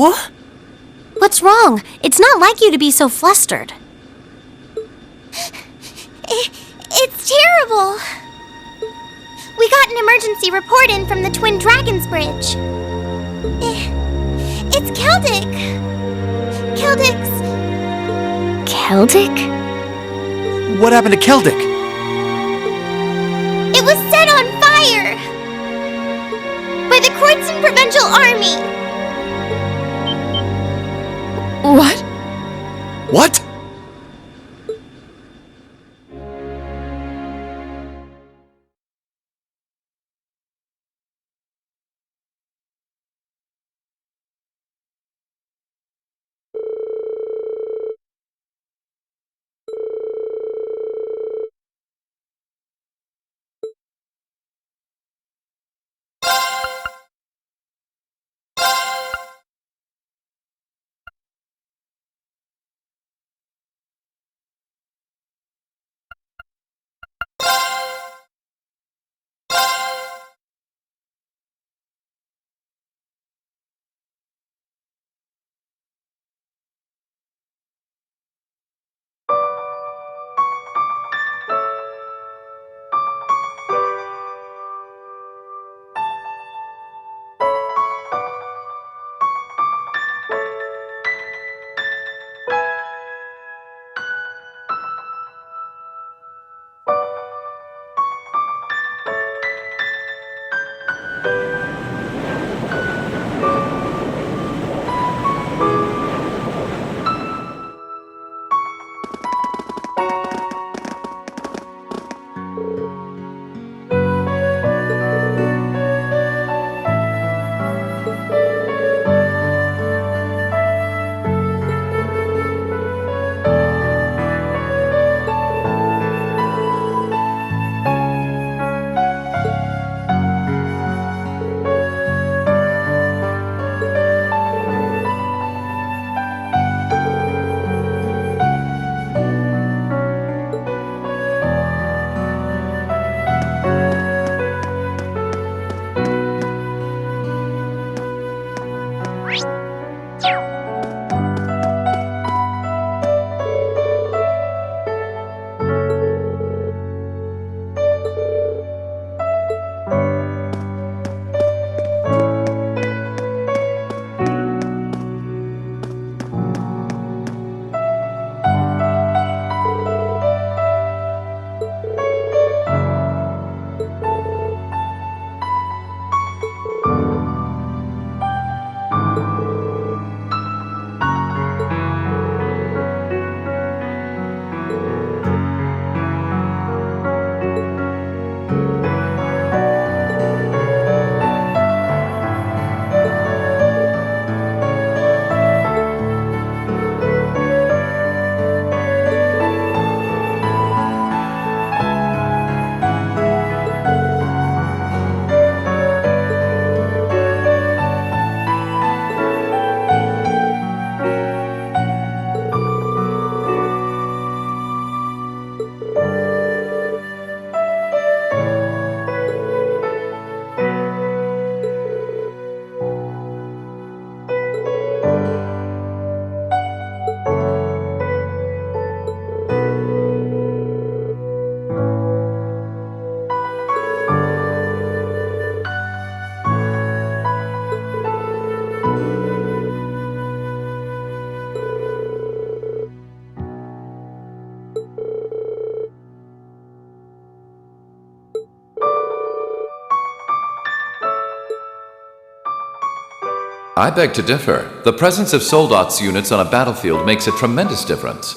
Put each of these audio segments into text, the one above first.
Hello? What's wrong? It's not like you to be so flustered. It's terrible. We got an emergency report in from the Twin Dragons Bridge. It's Celtic. Celtic? What happened to Celtic? It was set on fire by the Kreutzen Provincial Army. What? What? I beg to differ. The presence of Soldats units on a battlefield makes a tremendous difference.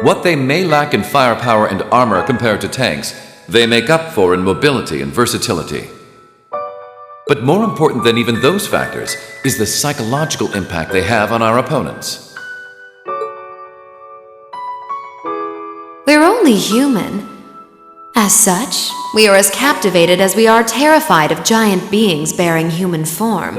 What they may lack in firepower and armor compared to tanks, they make up for in mobility and versatility. But more important than even those factors is the psychological impact they have on our opponents. We're only human. As such, we are as captivated as we are terrified of giant beings bearing human form.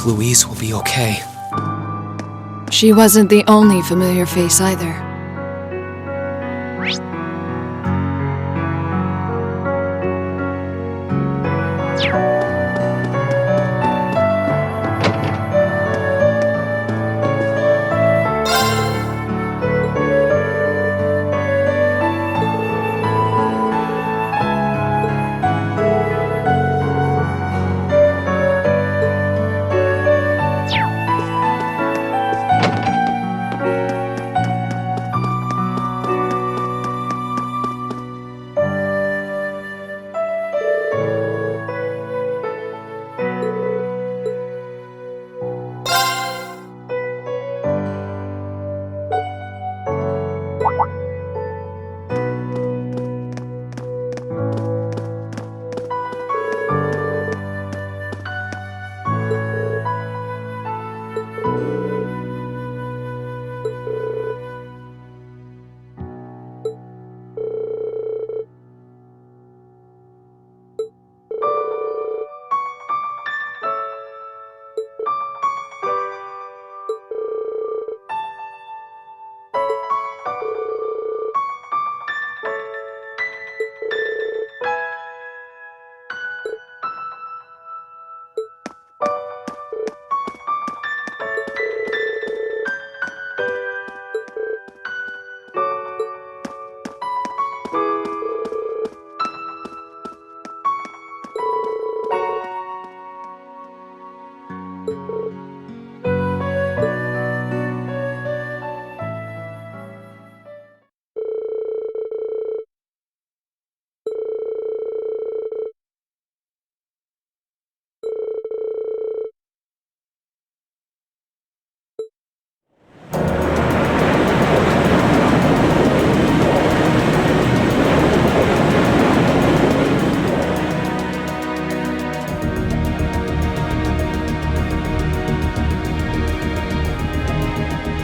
hope Louise will be okay. She wasn't the only familiar face either.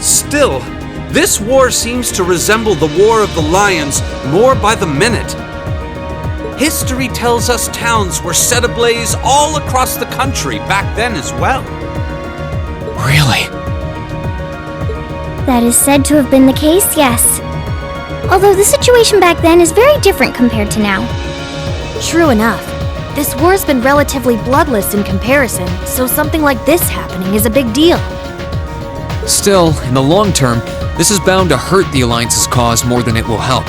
Still, this war seems to resemble the War of the Lions more by the minute. History tells us towns were set ablaze all across the country back then as well. Really? That is said to have been the case, yes. Although the situation back then is very different compared to now. True enough. This war's been relatively bloodless in comparison, so something like this happening is a big deal. Still, in the long term, this is bound to hurt the Alliance's cause more than it will help.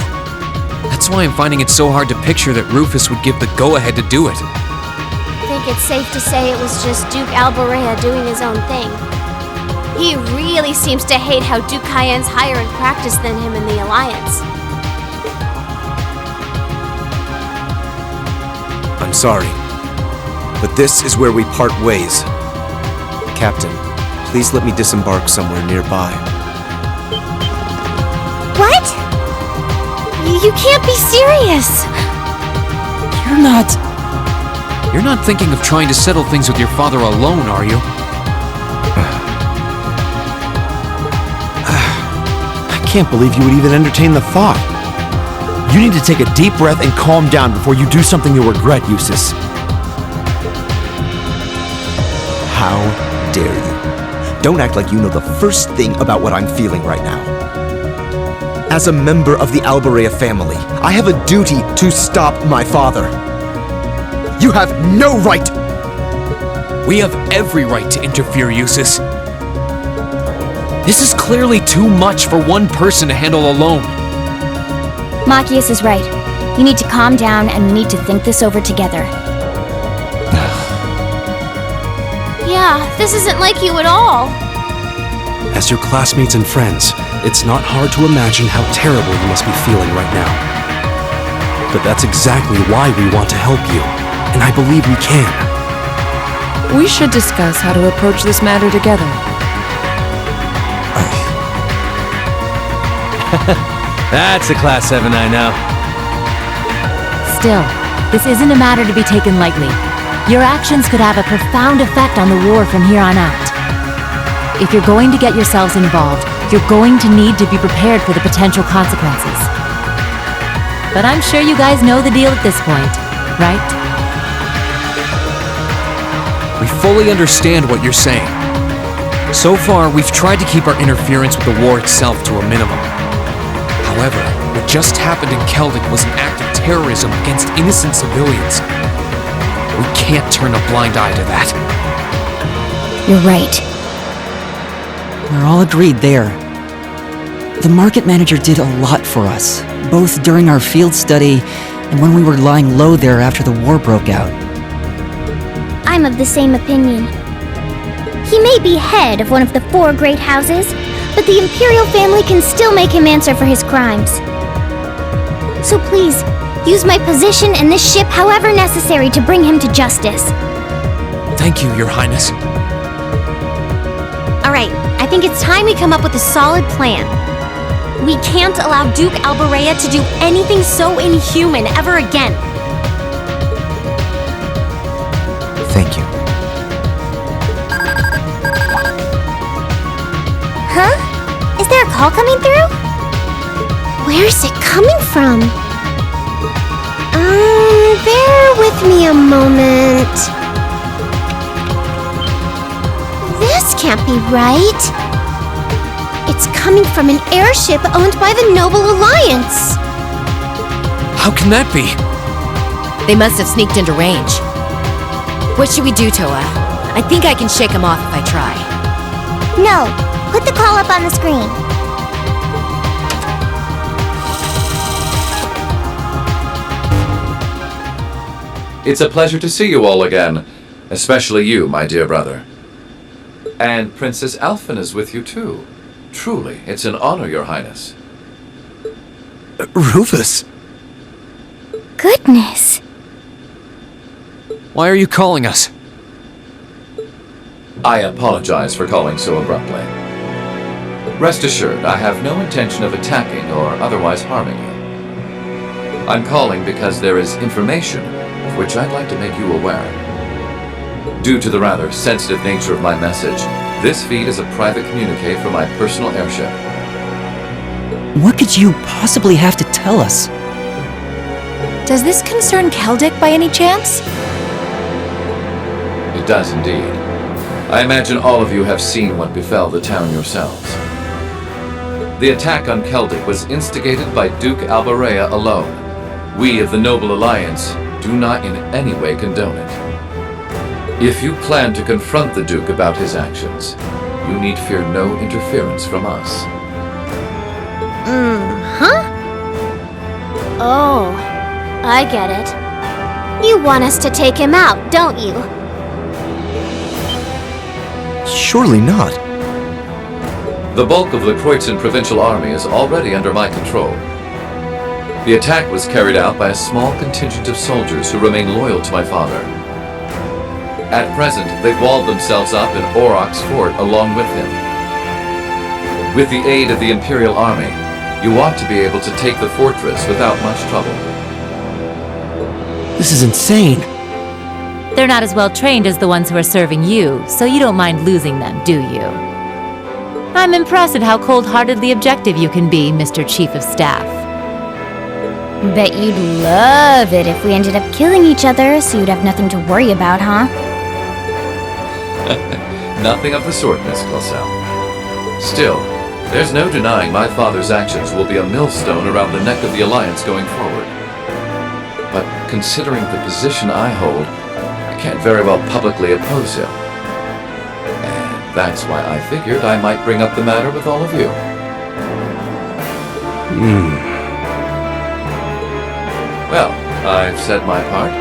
That's why I'm finding it so hard to picture that Rufus would give the go-ahead to do it. I think it's safe to say it was just Duke Albarea doing his own thing. He really seems to hate how Duke Cayenne's higher in practice than him in the Alliance. I'm sorry, but this is where we part ways. Captain, please let me disembark somewhere nearby. What? You can't be serious! You're not thinking of trying to settle things with your father alone, are you? I can't believe you would even entertain the thought. You need to take a deep breath and calm down before you do something you'll regret, Eustace. How dare you? Don't act like you know the first thing about what I'm feeling right now. As a member of the Albarea family, I have a duty to stop my father. You have no right! We have every right to interfere, Eustace. This is clearly too much for one person to handle alone. Machias is right. You need to calm down and we need to think this over together. Yeah, this isn't like you at all. As your classmates and friends, it's not hard to imagine how terrible you must be feeling right now. But that's exactly why we want to help you, and I believe we can. We should discuss how to approach this matter together. That's a Class 7 I know. Still, this isn't a matter to be taken lightly. Your actions could have a profound effect on the war from here on out. If you're going to get yourselves involved, you're going to need to be prepared for the potential consequences. But I'm sure you guys know the deal at this point, right? We fully understand what you're saying. So far, we've tried to keep our interference with the war itself to a minimum. However, what just happened in Celtic was an act of terrorism against innocent civilians. We can't turn a blind eye to that. You're right. We're all agreed there. The market manager did a lot for us, both during our field study and when we were lying low there after the war broke out. I'm of the same opinion. He may be head of one of the 4 great houses, but the Imperial family can still make him answer for his crimes. So please, use my position and this ship however necessary to bring him to justice. Thank you, Your Highness. Alright, I think it's time we come up with a solid plan. We can't allow Duke Alberea to do anything so inhuman ever again. Thank you. Huh? Is there a call coming through? Where's it coming from? Bear with me a moment. This can't be right. It's coming from an airship owned by the Noble Alliance. How can that be? They must have sneaked into range. What should we do, Toa? I think I can shake them off if I try. No, put the call up on the screen. It's a pleasure to see you all again, especially you, my dear brother. And Princess Alphen is with you too. Truly, it's an honor, Your Highness. Rufus! Goodness. Why are you calling us? I apologize for calling so abruptly. Rest assured, I have no intention of attacking or otherwise harming you. I'm calling because there is information of which I'd like to make you aware. Due to the rather sensitive nature of my message, this feed is a private communique from my personal airship. What could you possibly have to tell us? Does this concern Celtic by any chance? It does indeed. I imagine all of you have seen what befell the town yourselves. The attack on Celtic was instigated by Duke Alberea alone. We of the Noble Alliance do not in any way condone it. If you plan to confront the Duke about his actions, you need fear no interference from us. Huh? Oh, I get it. You want us to take him out, don't you? Surely not. The bulk of the Kreutzen Provincial Army is already under my control. The attack was carried out by a small contingent of soldiers who remain loyal to my father. At present, they've walled themselves up in Oroc's fort along with him. With the aid of the Imperial Army, you ought to be able to take the fortress without much trouble. This is insane. They're not as well trained as the ones who are serving you, so you don't mind losing them, do you? I'm impressed at how cold-heartedly objective you can be, Mr. Chief of Staff. Bet you'd love it if we ended up killing each other, so you'd have nothing to worry about, huh? Nothing of the sort, Miss Clausel. Still, there's no denying my father's actions will be a millstone around the neck of the Alliance going forward. But considering the position I hold, I can't very well publicly oppose him. And that's why I figured I might bring up the matter with all of you. Well, I've said my part.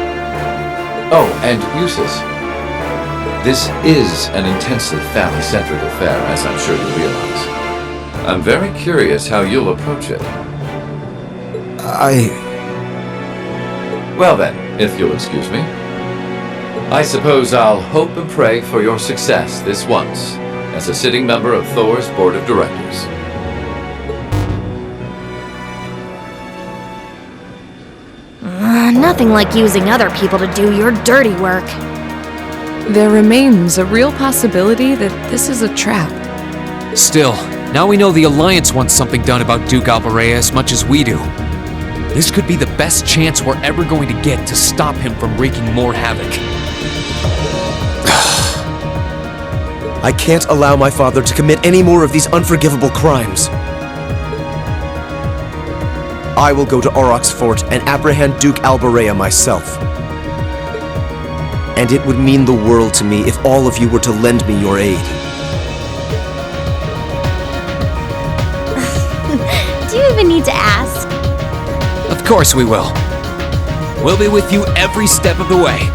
Oh, and Eustace. This is an intensely family-centric affair, as I'm sure you realize. I'm very curious how you'll approach it. Well then, if you'll excuse me. I suppose I'll hope and pray for your success this once, as a sitting member of Thor's Board of Directors. Nothing like using other people to do your dirty work. There remains a real possibility that this is a trap. Still, now we know the Alliance wants something done about Duke Alberea as much as we do. This could be the best chance we're ever going to get to stop him from wreaking more havoc. I can't allow my father to commit any more of these unforgivable crimes. I will go to Auroch's fort and apprehend Duke Albarea myself. And it would mean the world to me if all of you were to lend me your aid. Do you even need to ask? Of course we will. We'll be with you every step of the way.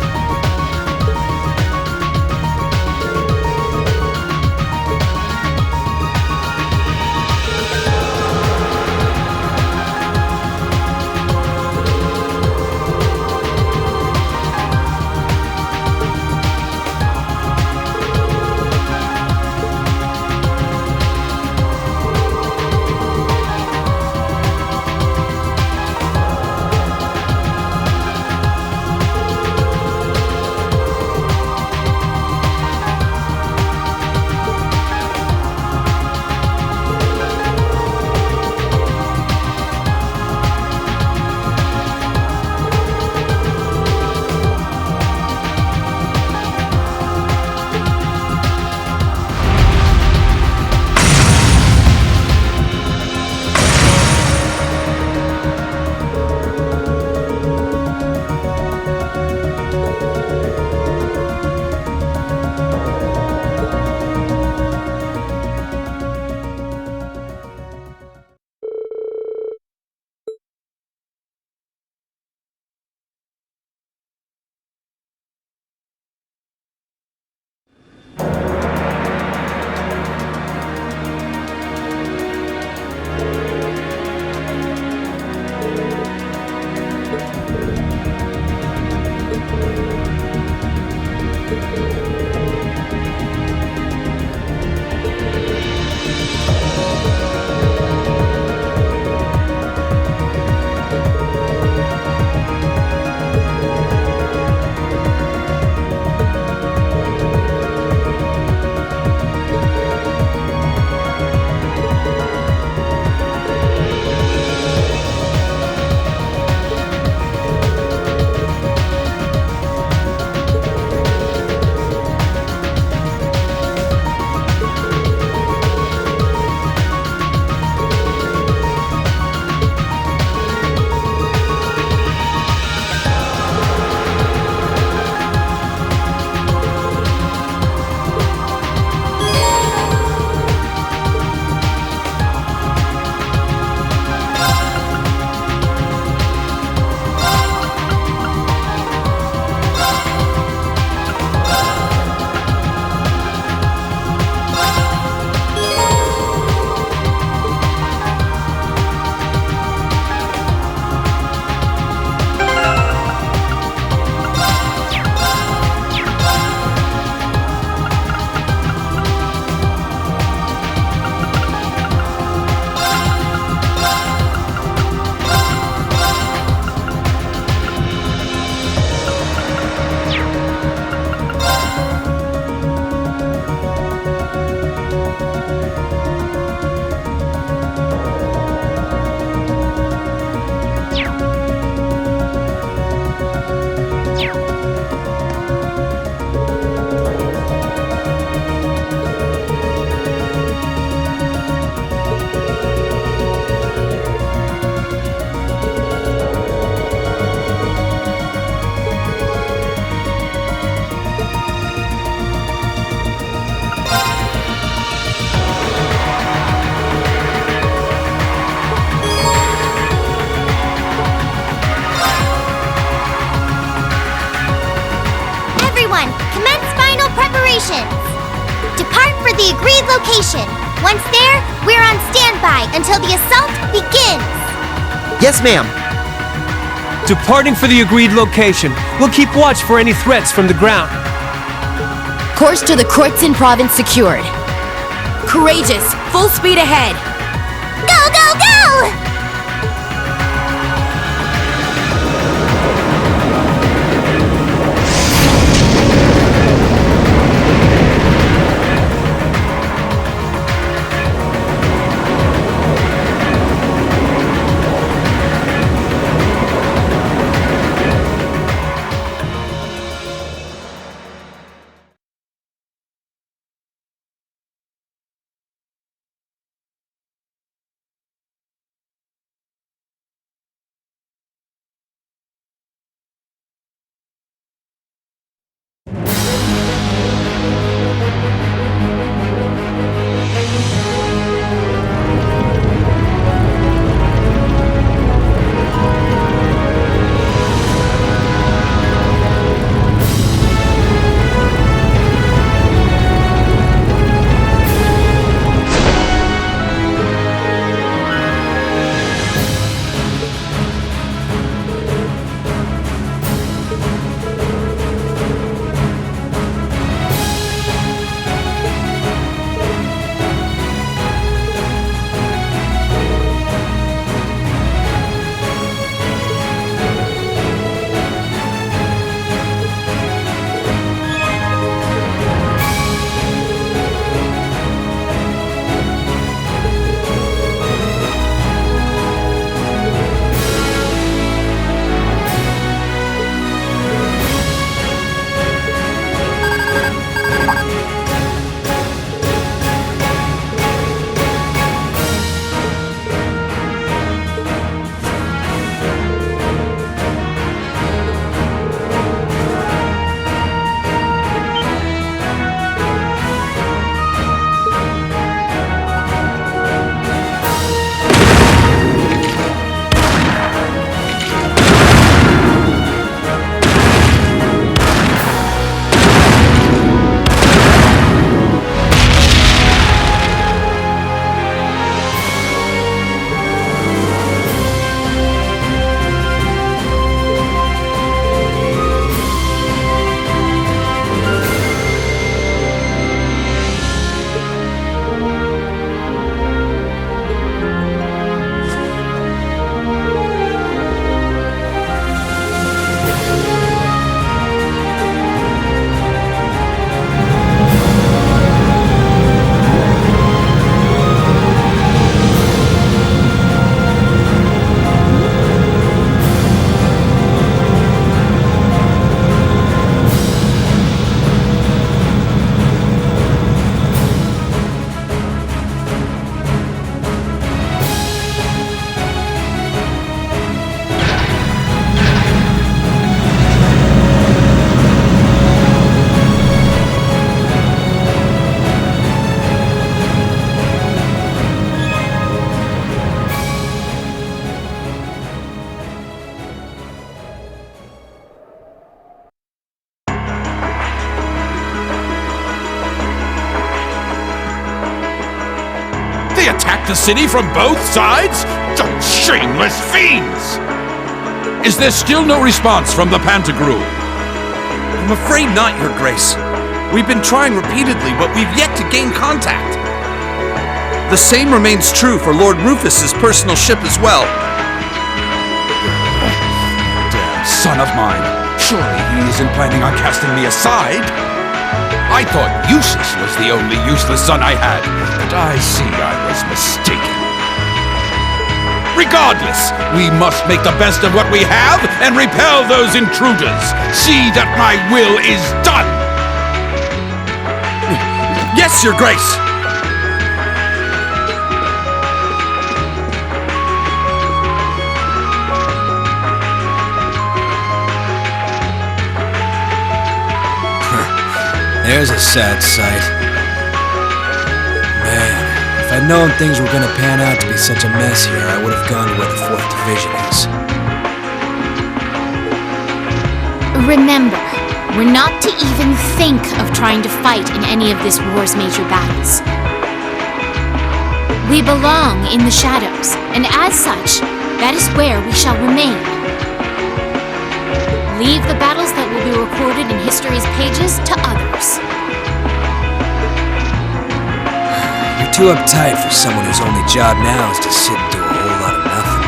preparations. Depart for the agreed location. Once there, we're on standby until the assault begins. Yes, ma'am. Departing for the agreed location. We'll keep watch for any threats from the ground. Course to the Kreuzin province secured. Courageous, full speed ahead. Go, go, go! the city from both sides? Shameless fiends! Is there still no response from the Pantagruel? I'm afraid not, Your Grace. We've been trying repeatedly, but we've yet to gain contact. The same remains true for Lord Rufus's personal ship as well. Damn son of mine. Surely he isn't planning on casting me aside. I thought Eustace was the only useless son I had, but I see I was mistaken. Regardless, we must make the best of what we have and repel those intruders. See that my will is done! Yes, Your Grace! There's a sad sight. Man, if I'd known things were gonna pan out to be such a mess here, I would have gone to where the 4th Division is. Remember, we're not to even think of trying to fight in any of this war's major battles. We belong in the shadows, and as such, that is where we shall remain. Leave the battles that will be recorded in history's pages to others. You're too uptight for someone whose only job now is to sit and do a whole lot of nothing.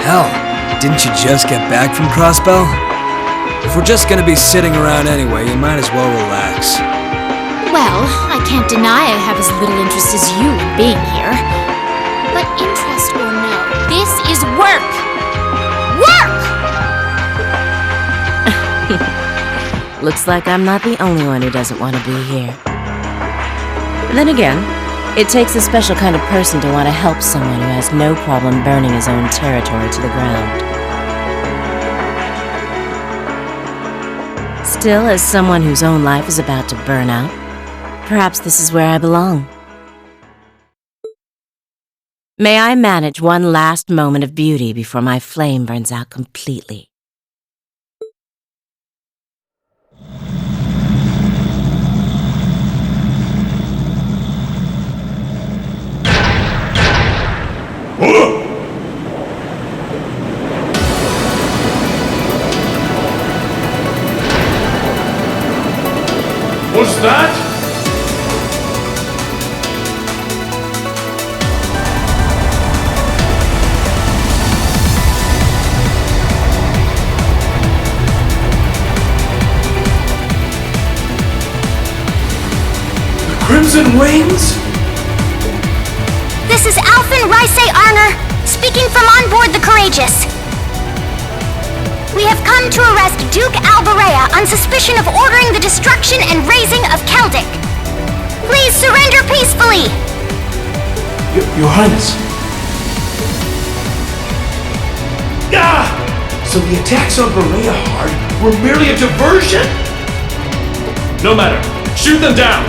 Hell, didn't you just get back from Crossbell? If we're just gonna be sitting around anyway, you might as well relax. Well, I can't deny I have as little interest as you in being here. But interest or no, this is work! Work! Looks like I'm not the only one who doesn't want to be here. Then again, it takes a special kind of person to want to help someone who has no problem burning his own territory to the ground. Still, as someone whose own life is about to burn out, perhaps this is where I belong. May I manage one last moment of beauty before my flame burns out completely. What's that? The Crimson Wings? This is Alphen Raisei Arner, speaking from on board the Courageous. We have come to arrest Duke Alberea on suspicion of ordering the destruction and razing of Celtic. Please surrender peacefully! Your Highness. Ah! So the attacks on Berea Hard were merely a diversion? No matter. Shoot them down!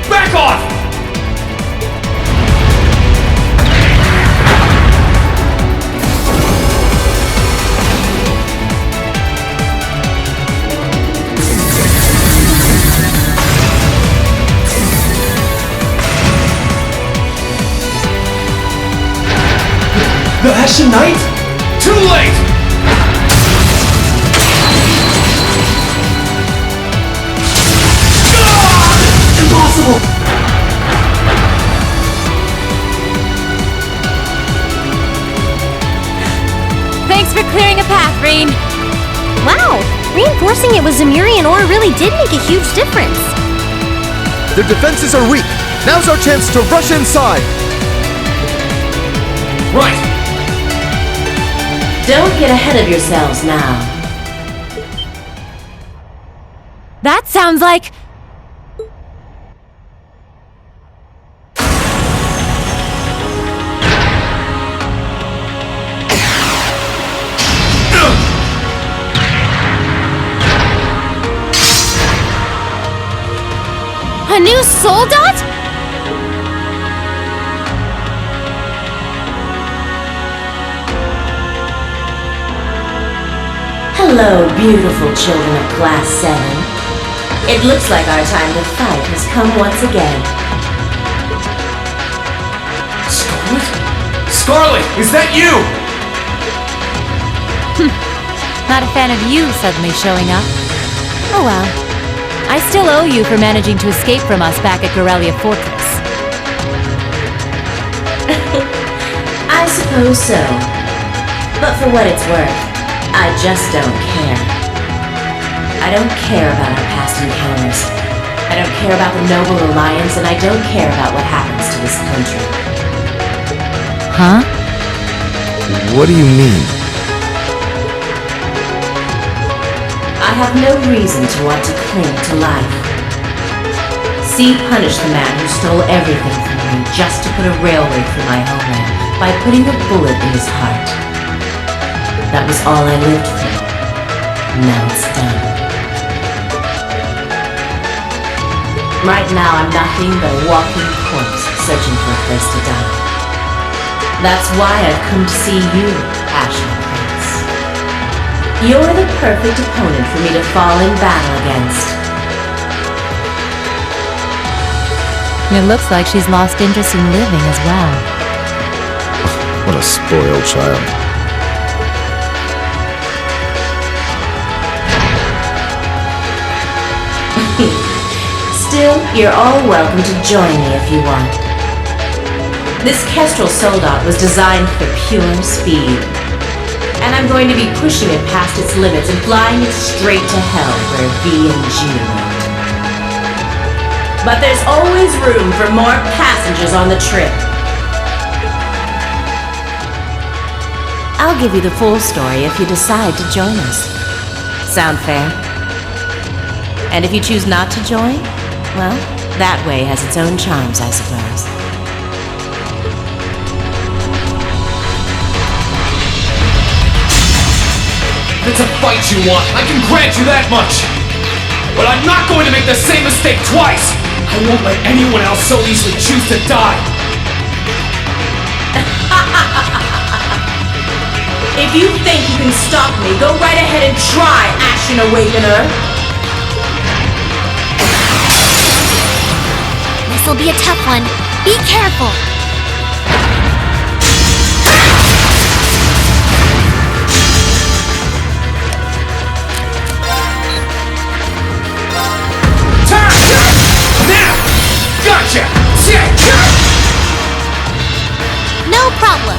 Back off! The Ashen Knight? Too late! Impossible! Thanks for clearing a path, Reen. Wow! Reinforcing it with Zemurian ore really did make a huge difference. Their defenses are weak. Now's our chance to rush inside. Right! Don't get ahead of yourselves now. That sounds like... a new soul dot? Hello, beautiful children of Class 7. It looks like our time to fight has come once again. Scarlet, is that you? Not a fan of you suddenly showing up. Oh well. I still owe you for managing to escape from us back at Gorelia Fortress. I suppose so. But for what it's worth, I just don't care. I don't care about our past encounters. I don't care about the Noble Alliance, and I don't care about what happens to this country. Huh? What do you mean? I have no reason to want to cling to life. Xseed punished the man who stole everything from me just to put a railway through my homeland by putting a bullet in his heart. That was all I lived for. Now it's done. Right now I'm nothing but a walking corpse searching for a place to die. That's why I've come to see you, Ashen Prince. You're the perfect opponent for me to fall in battle against. It looks like she's lost interest in living as well. What a spoiled child. Still, you're all welcome to join me if you want. This Kestrel Soldat was designed for pure speed. And I'm going to be pushing it past its limits and flying it straight to hell where V and G went. But there's always room for more passengers on the trip. I'll give you the full story if you decide to join us. Sound fair? And if you choose not to join, well, that way has its own charms, I suppose. If it's a fight you want, I can grant you that much! But I'm not going to make the same mistake twice! I won't let anyone else so easily choose to die! If you think you can stop me, go right ahead and try, Ashen Awakener! This'll be a tough one. Be careful! Gotcha! No problem.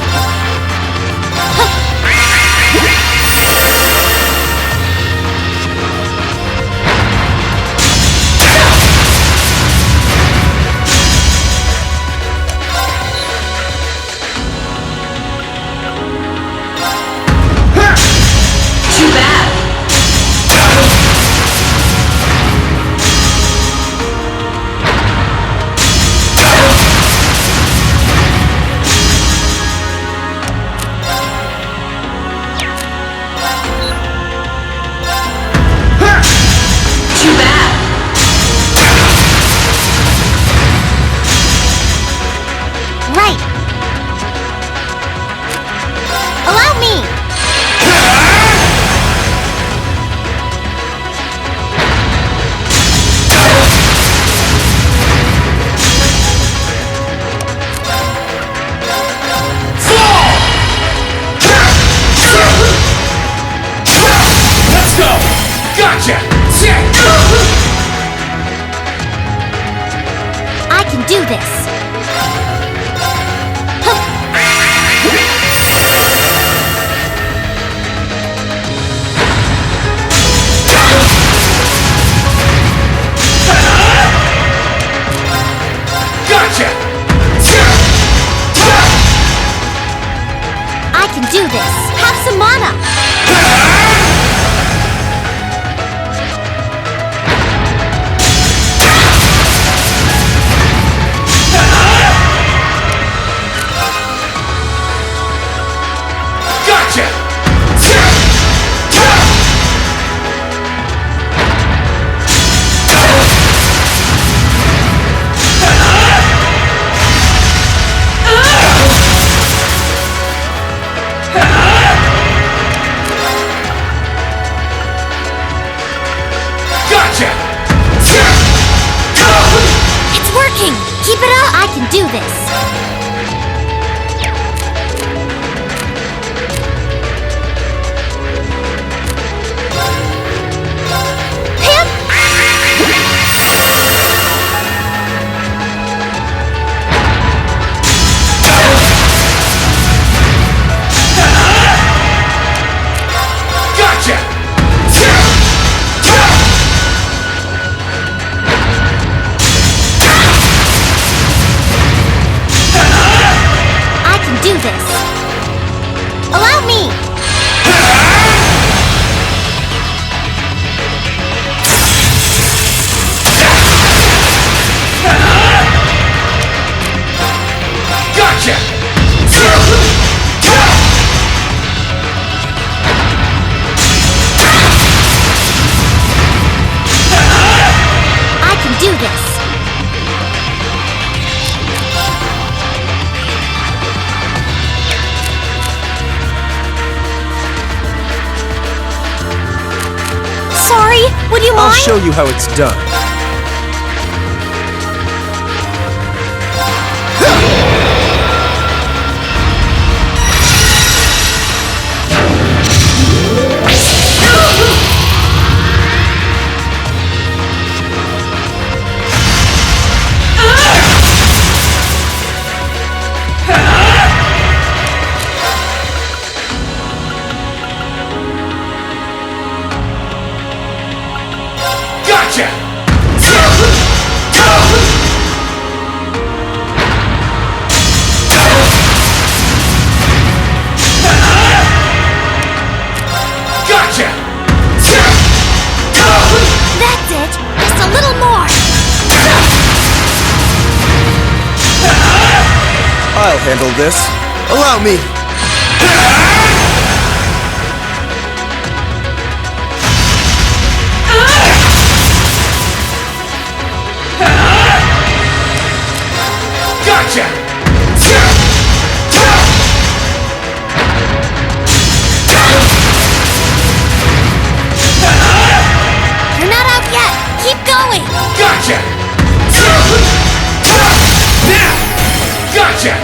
you mind? I'll show you how it's done. I'll handle this. Allow me. Gotcha! You're not out yet. Keep going. Gotcha! Gotcha!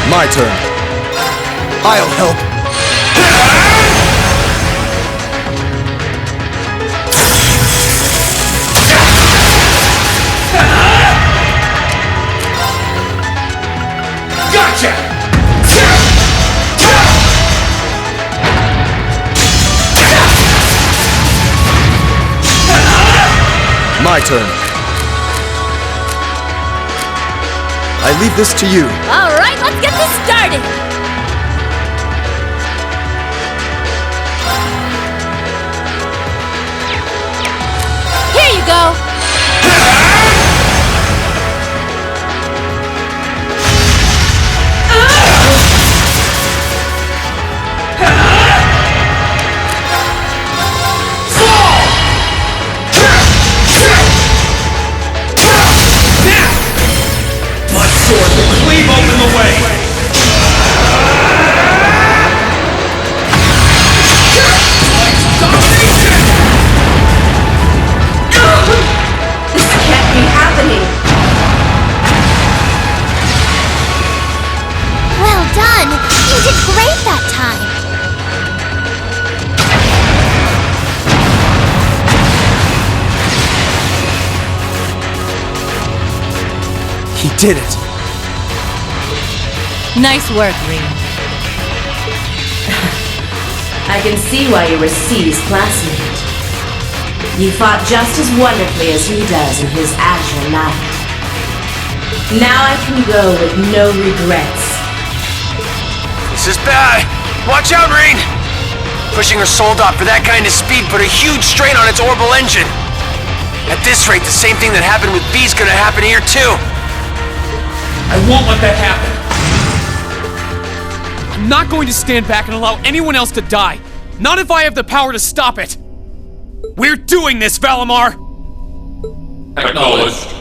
My turn. I'll help. Gotcha! My turn. I leave this to you. All right, let's get this started. Here you go. Cleave open the way! This can't be happening. Well done. You did great that time. He did it. Nice work, Reen. I can see why you were C's classmate. You fought just as wonderfully as he does in his Azure Knight. Now I can go with no regrets. This is bad. Watch out, Rain! Pushing her Soldat for that kind of speed put a huge strain on its orbital engine. At this rate, the same thing that happened with B's gonna happen here too. I won't let that happen. I'm not going to stand back and allow anyone else to die. Not if I have the power to stop it. We're doing this, Valimar! Acknowledged.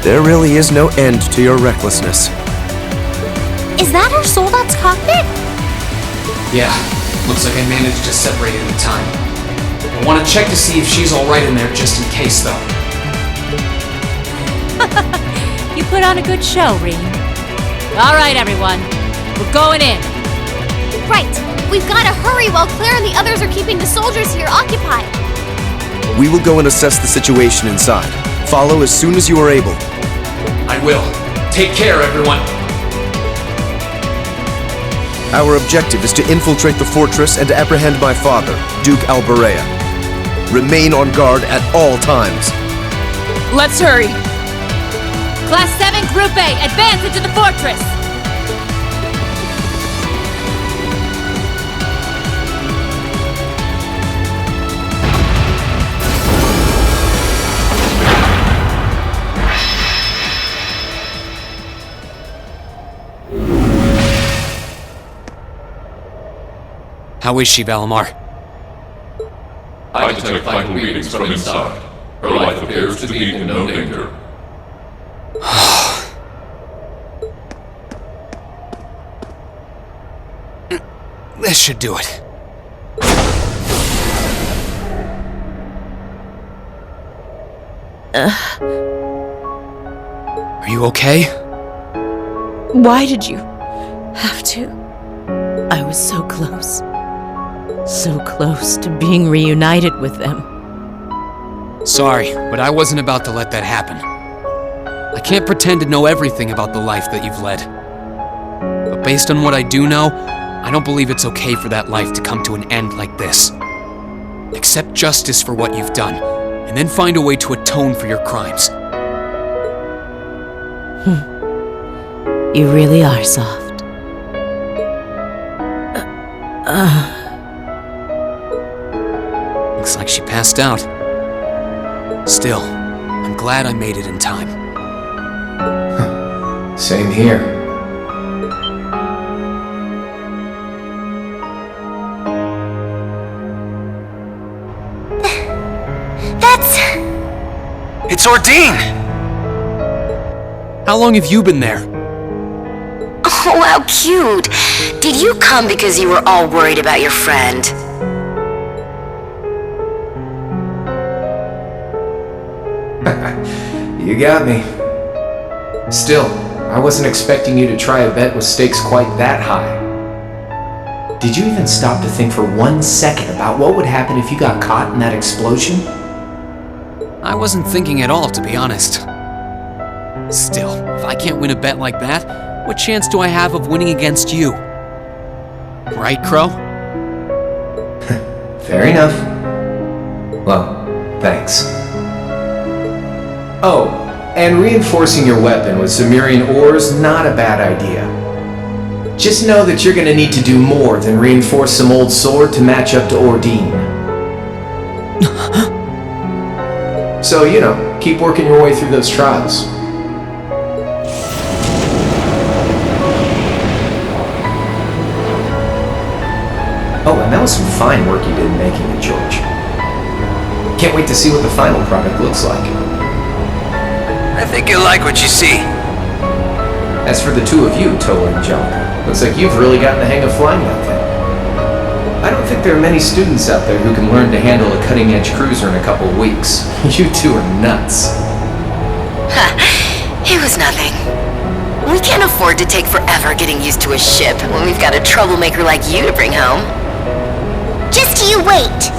There really is no end to your recklessness. Is that our Soldat's cockpit? Yeah, looks like I managed to separate it in time. I want to check to see if she's alright in there just in case, though. You put on a good show, Reen. All right, everyone. We're going in. Right. We've got to hurry while Claire and the others are keeping the soldiers here occupied. We will go and assess the situation inside. Follow as soon as you are able. I will. Take care, everyone. Our objective is to infiltrate the fortress and apprehend my father, Duke Alberea. Remain on guard at all times. Let's hurry. Class 7, Group A, advance into the fortress! How is she, Valimar? I detect vital readings from inside. Her life appears to be in no danger. This should do it. Are you okay? Why did you have to? I was so close. So close to being reunited with them. Sorry, but I wasn't about to let that happen. I can't pretend to know everything about the life that you've led. But based on what I do know, I don't believe it's okay for that life to come to an end like this. Accept justice for what you've done, and then find a way to atone for your crimes. You really are soft. Looks like she passed out. Still, I'm glad I made it in time. Same here. It's Ordine! How long have you been there? Oh, how cute! Did you come because you were all worried about your friend? You got me. Still, I wasn't expecting you to try a bet with stakes quite that high. Did you even stop to think for 1 second about what would happen if you got caught in that explosion? I wasn't thinking at all, to be honest. Still, if I can't win a bet like that, what chance do I have of winning against you? Right, Crow? Fair enough. Well, thanks. Oh, and reinforcing your weapon with Zemurian ores, not a bad idea. Just know that you're gonna need to do more than reinforce some old sword to match up to Ordine. So, you know, keep working your way through those trials. Oh, and that was some fine work you did in making it, George. Can't wait to see what the final product looks like. I think you'll like what you see. As for the two of you, Toa and Jump, looks like you've really gotten the hang of flying that thing. I don't think there are many students out there who can learn to handle a cutting-edge cruiser in a couple of weeks. You two are nuts. It was nothing. We can't afford to take forever getting used to a ship when we've got a troublemaker like you to bring home. Just you wait.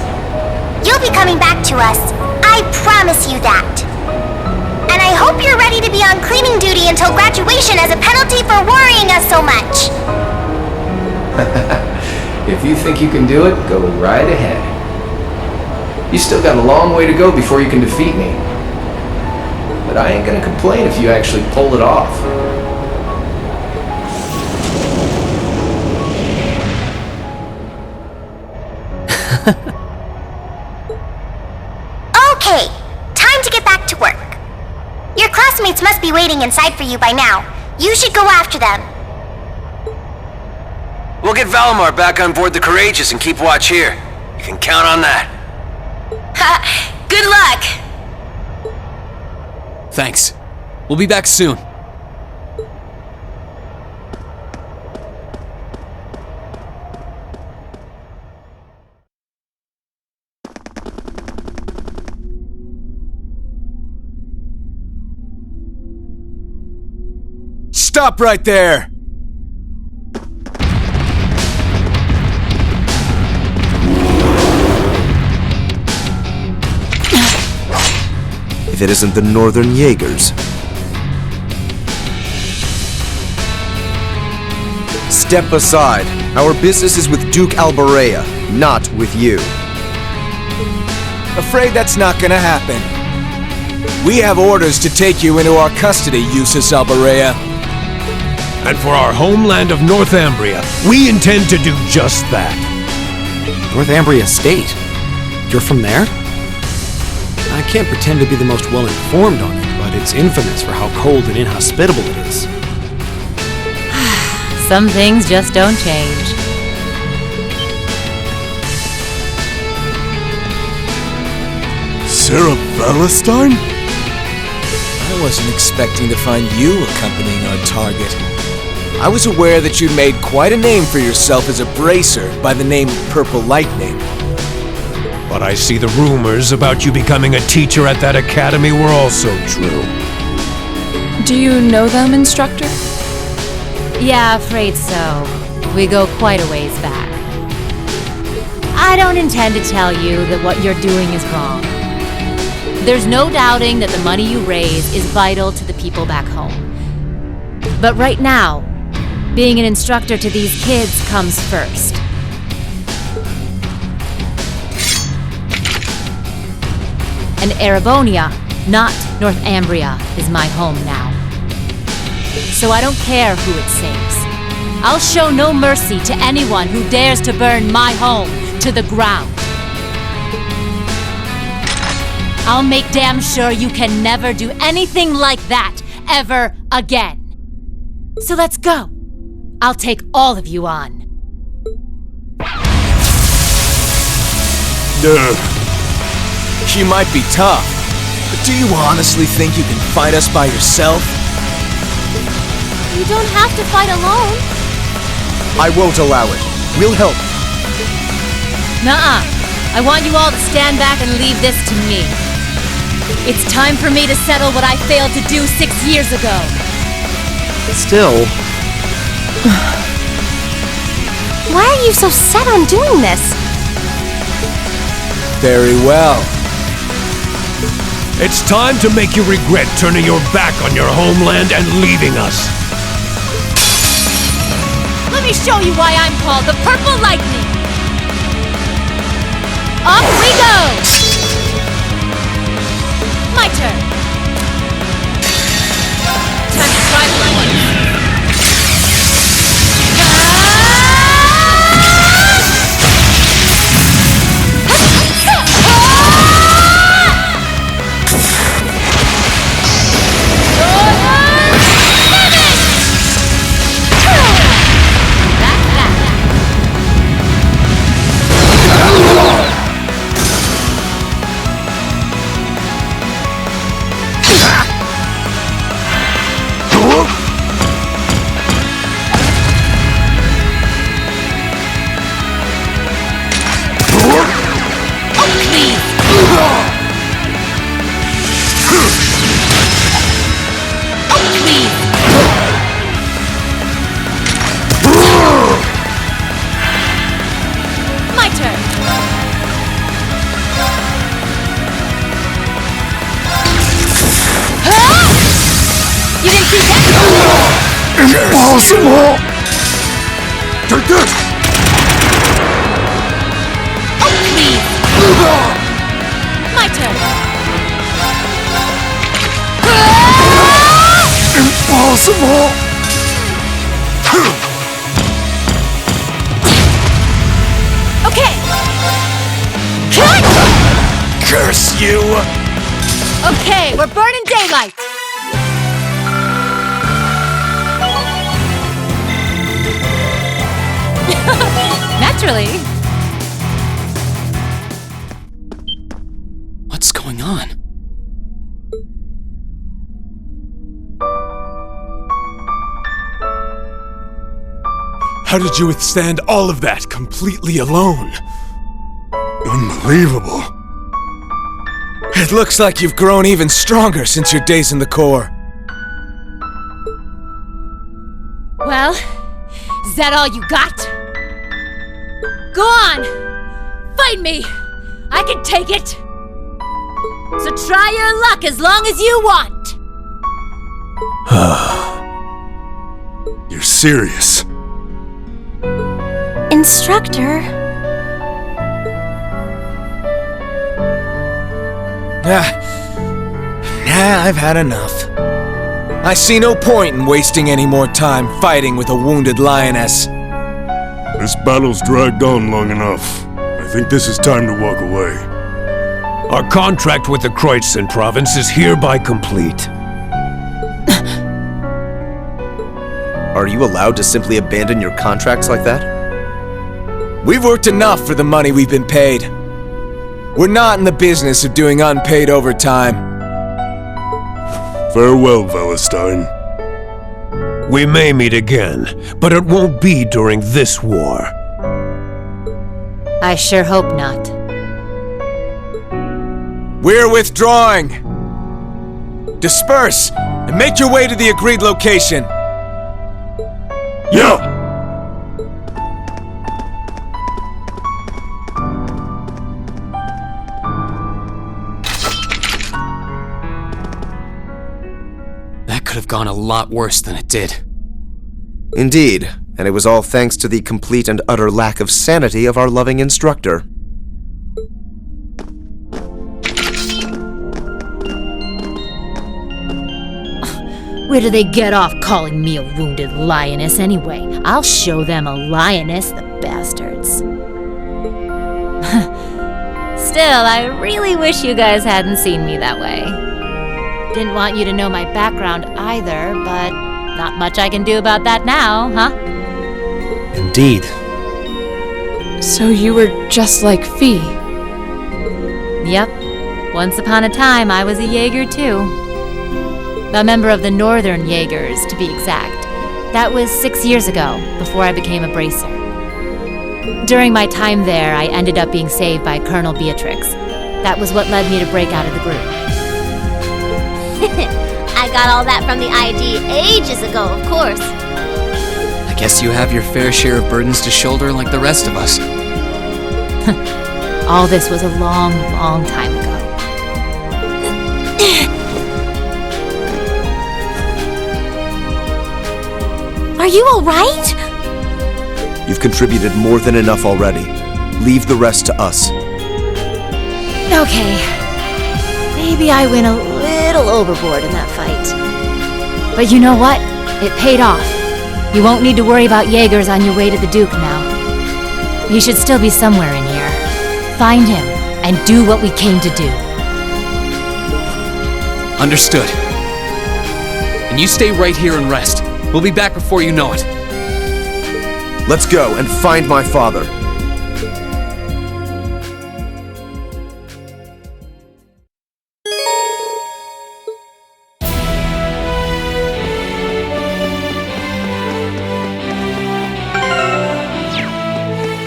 You'll be coming back to us. I promise you that. And I hope you're ready to be on cleaning duty until graduation as a penalty for worrying us so much. If you think you can do it, go right ahead. You still got a long way to go before you can defeat me. But I ain't gonna complain if you actually pull it off. Okay, time to get back to work. Your classmates must be waiting inside for you by now. You should go after them. We'll get Valimar back on board the Courageous and keep watch here. You can count on that. Good luck! Thanks. We'll be back soon. Stop right there! If it isn't the Northern Jaegers. Step aside. Our business is with Duke Alberea, not with you. Afraid that's not gonna happen. We have orders to take you into our custody, Eustace Albarea. And for our homeland of Northumbria, we intend to do just that. Northumbria State? You're from there? I can't pretend to be the most well-informed on it, but it's infamous for how cold and inhospitable it is. Some things just don't change. Sarah Valentine? I wasn't expecting to find you accompanying our target. I was aware that you'd made quite a name for yourself as a bracer by the name Purple Lightning. But I see the rumors about you becoming a teacher at that academy were also true. Do you know them, Instructor? Yeah, afraid so. We go quite a ways back. I don't intend to tell you that what you're doing is wrong. There's no doubting that the money you raise is vital to the people back home. But right now, being an instructor to these kids comes first. And Erebonia, not Northumbria, is my home now. So I don't care who it saves. I'll show no mercy to anyone who dares to burn my home to the ground. I'll make damn sure you can never do anything like that ever again. So let's go. I'll take all of you on. You might be tough, but do you honestly think you can fight us by yourself? You don't have to fight alone. I won't allow it. We'll help. Nuh-uh. I want you all to stand back and leave this to me. It's time for me to settle what I failed to do 6 years ago. Still... Why are you so set on doing this? Very well. It's time to make you regret turning your back on your homeland and leaving us. Let me show you why I'm called the Purple Lightning. Off we go! My turn. Time to try lightning. Impossible! Take this! Oh, please! My turn! Impossible! Okay! Curse you! Okay, we're burning daylight! Naturally. What's going on? How did you withstand all of that completely alone? Unbelievable. It looks like you've grown even stronger since your days in the Corps. Well, is that all you got? Go on! Fight me! I can take it! So try your luck as long as you want! You're serious? Instructor? I've had enough. I see no point in wasting any more time fighting with a wounded lioness. This battle's dragged on long enough. I think this is time to walk away. Our contract with the Kreuzsen province is hereby complete. Are you allowed to simply abandon your contracts like that? We've worked enough for the money we've been paid. We're not in the business of doing unpaid overtime. Farewell, Valestein. We may meet again, but it won't be during this war. I sure hope not. We're withdrawing! Disperse, and make your way to the agreed location. Yeah! That could have gone a lot worse than it did. Indeed, and it was all thanks to the complete and utter lack of sanity of our loving instructor. Where do they get off calling me a wounded lioness anyway? I'll show them a lioness, the bastards. Still, I really wish you guys hadn't seen me that way. Didn't want you to know my background either, but not much I can do about that now, huh? Indeed. So you were just like Fee? Yep. Once upon a time, I was a Jaeger too. A member of the Northern Jaegers, to be exact. That was 6 years ago, before I became a bracer. During my time there, I ended up being saved by Colonel Beatrix. That was what led me to break out of the group. I got all that from the ID ages ago, of course. I guess you have your fair share of burdens to shoulder like the rest of us. All this was a long, long time ago. Are you alright? You've contributed more than enough already. Leave the rest to us. Okay. Maybe I went a little overboard in that fight. But you know what? It paid off. You won't need to worry about Jaegers on your way to the Duke now. He should still be somewhere in here. Find him, and do what we came to do. Understood. And you stay right here and rest. We'll be back before you know it. Let's go and find my father.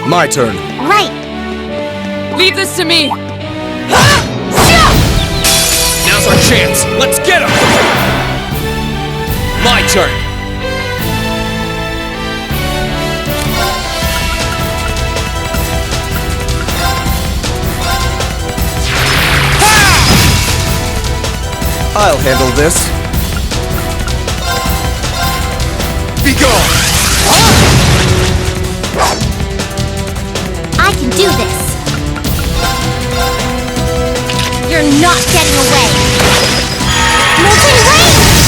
My turn. Right. Leave this to me! Now's our chance! Let's get him! My turn! I'll handle this. Be gone! I can do this. You're not getting away. Moving range!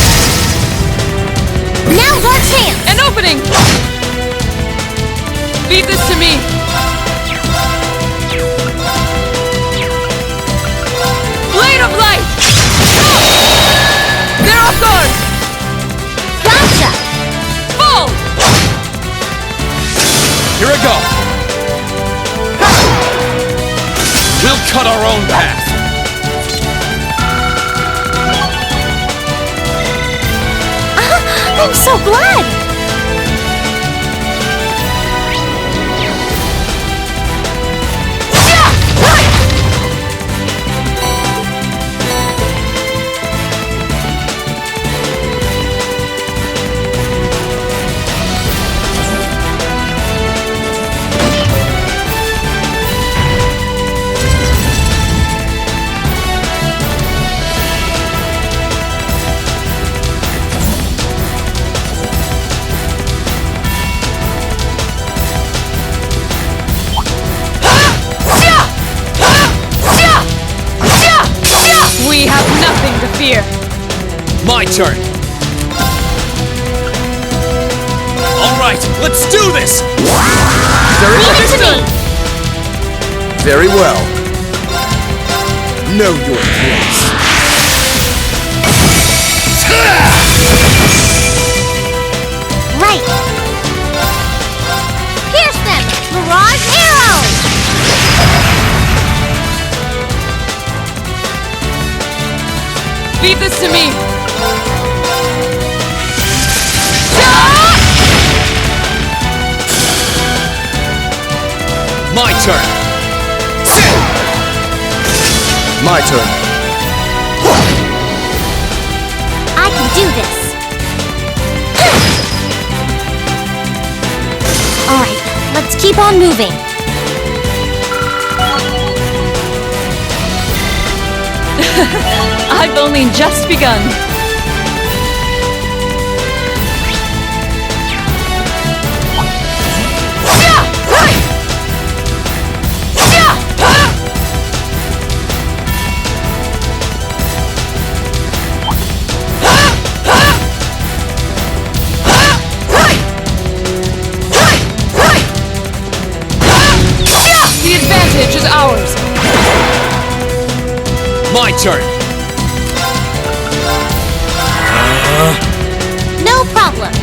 Now's our chance! An opening! Leave this to me! Blade of light! They're off guard! Gotcha! Full! Here I go! We'll cut our own path! I'm so glad! fear. My turn. All right, let's do this. Very Leave it to me! Very well. Know your place. Right. Pierce them! Mirage arrow! Leave this to me. My turn. My turn. I can do this. Alright, let's keep on moving. I've only just begun. The advantage is ours. My turn. No problem.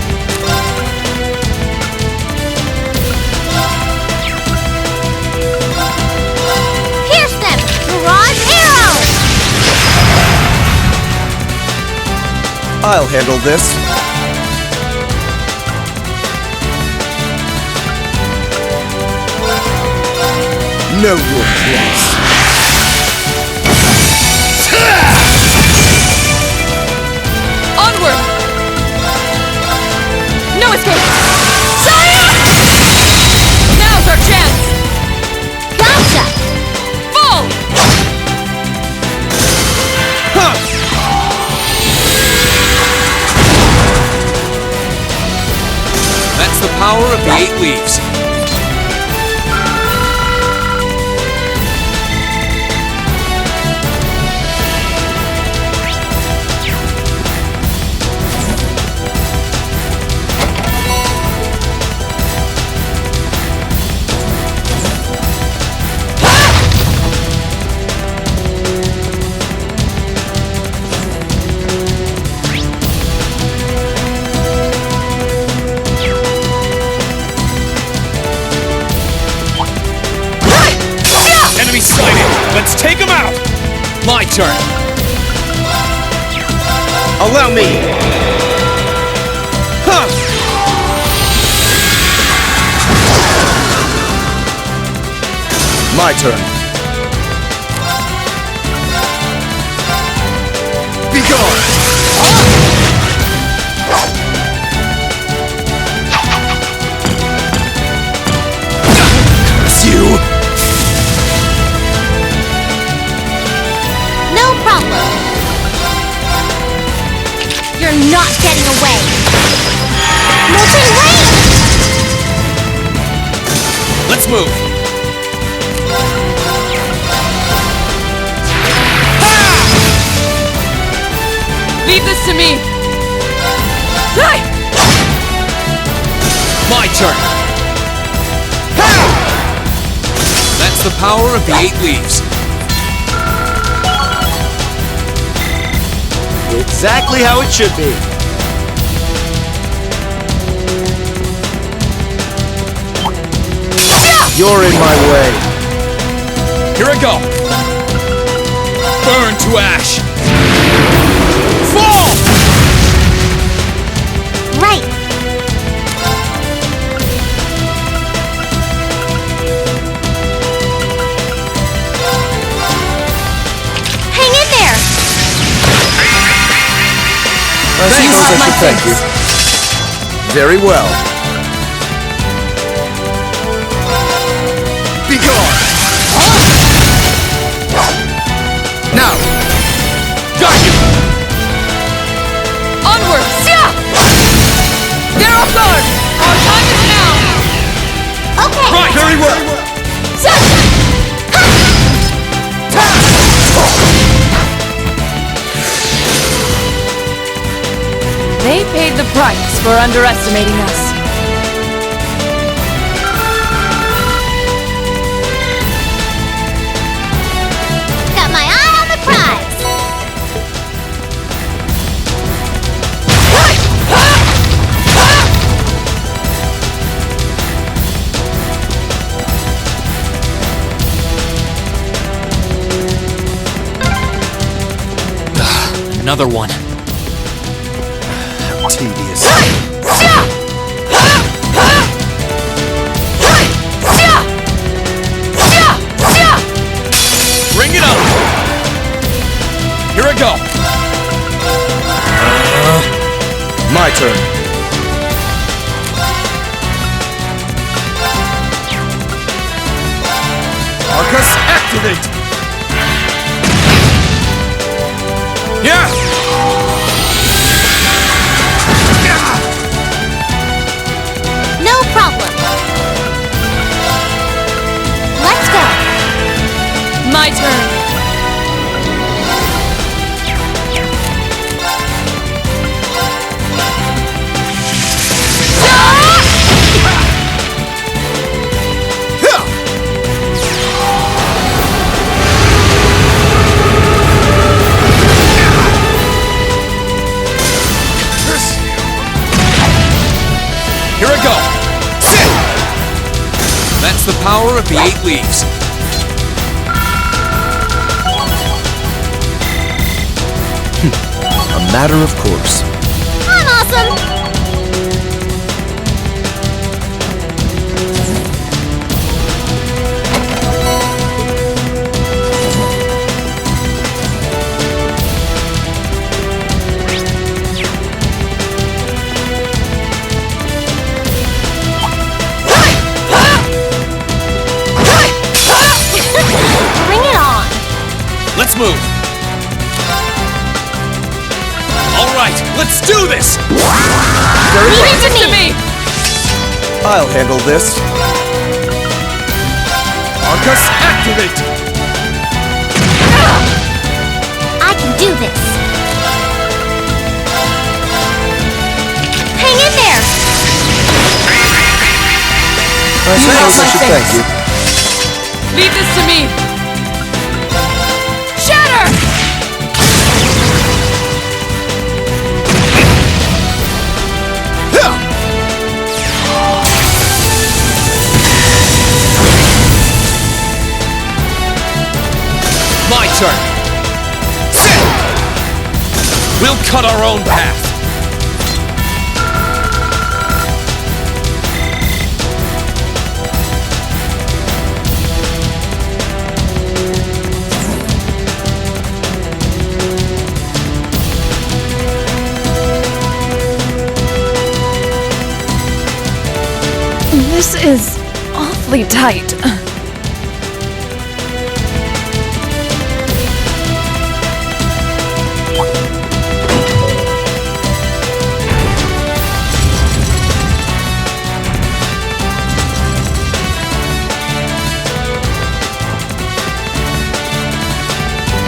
Pierce them! Mirage arrow! I'll handle this. Know your place. Onward! No escape! Sire! Now's our chance! Gotcha! Full! That's the power of the 8 leaves. Enemy sighted! Let's take him out! My turn. Allow me. Huh. My turn. Be gone. Curse you. No problem. You're not getting away. Multi-wave! Let's move. Leave this to me. My turn. That's the power of the 8 leaves. Exactly how it should be. You're in my way. Here I go. Burn to ash. Fall! Right. Hang in there. Thank you. Very well. Be gone. Now. Got you. Onward! They're off guard! Our time is now! Okay. Right. Very well. They paid the price for underestimating us. Got my eye on the prize! Another one. Tedious. Bring it up! Here I go! My turn. Arcus, activate! Yeah! No problem. Let's go. My turn. Here I go! That's the power of the 8 leaves. A matter of course. I'm awesome! Bring it on! Let's move! Alright, let's do this! Leave it to me! I'll handle this. Arcus, activate! I can do this. Hang in there! I suppose I should thank you. Leave this to me! Shatter! My turn! We'll cut our own path! This is awfully tight.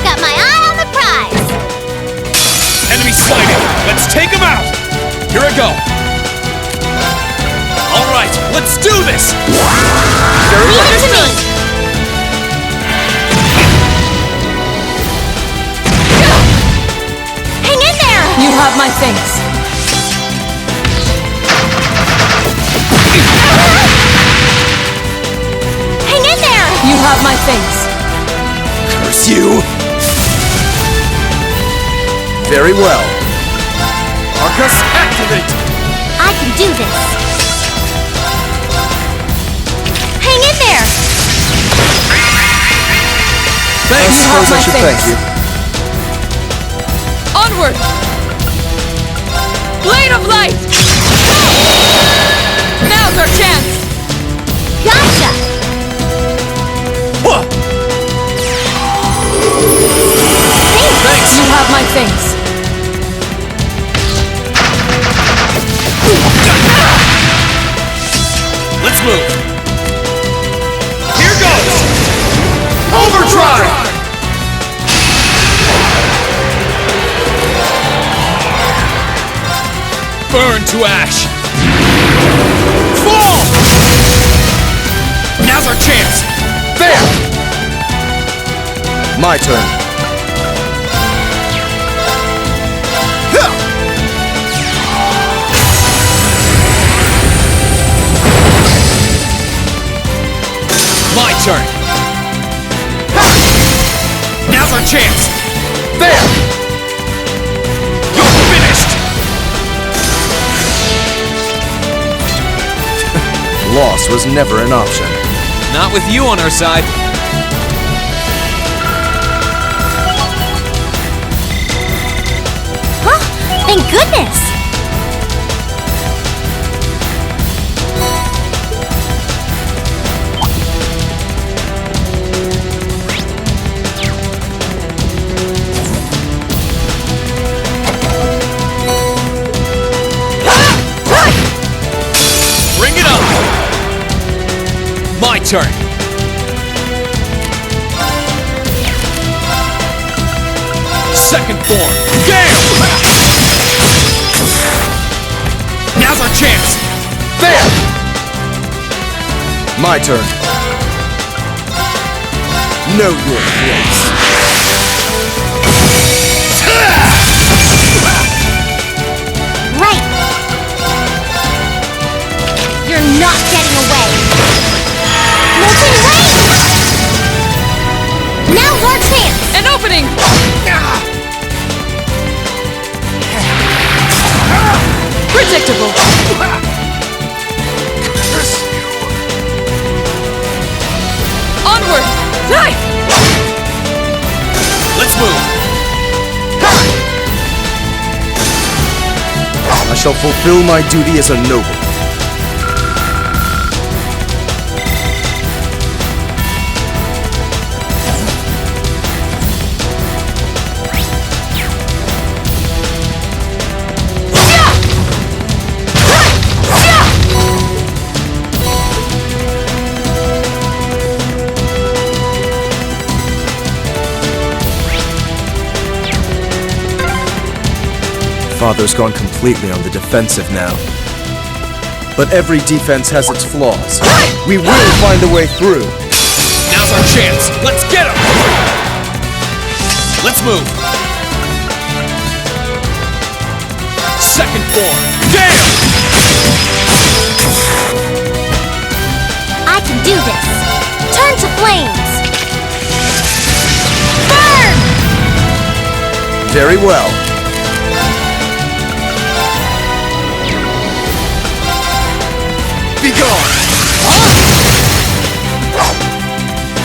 Got my eye on the prize! Enemy sliding! Let's take him out! Here I go! Alright, let's do this! Leave it to me! Hang in there! You have my thanks. Hang in there! You have my thanks. Curse you! Very well. Arcus, activate! I can do this. Hang in there! I suppose I should thank you. Onward! Blade of light! Now's our chance! Gotcha! Thanks! You have my thanks. Let's move! Here goes! Overdrive! Burn to ash! Fall! Now's our chance! There! My turn. My turn! Now's our chance! There! You're finished! Loss was never an option. Not with you on our side. Huh? Thank goodness! My turn! Second form! Gale! Now's our chance! There! My turn. Know your place. Right! You're not getting away! Molten Rain! Now's our chance! An opening! Predictable! Onward! Knife! Let's move! I shall fulfill my duty as a noble. Father's gone completely on the defensive now. But every defense has its flaws. We will find a way through. Now's our chance! Let's get him! Let's move! Second form! Gale! I can do this! Turn to flames! Burn! Very well. Be gone!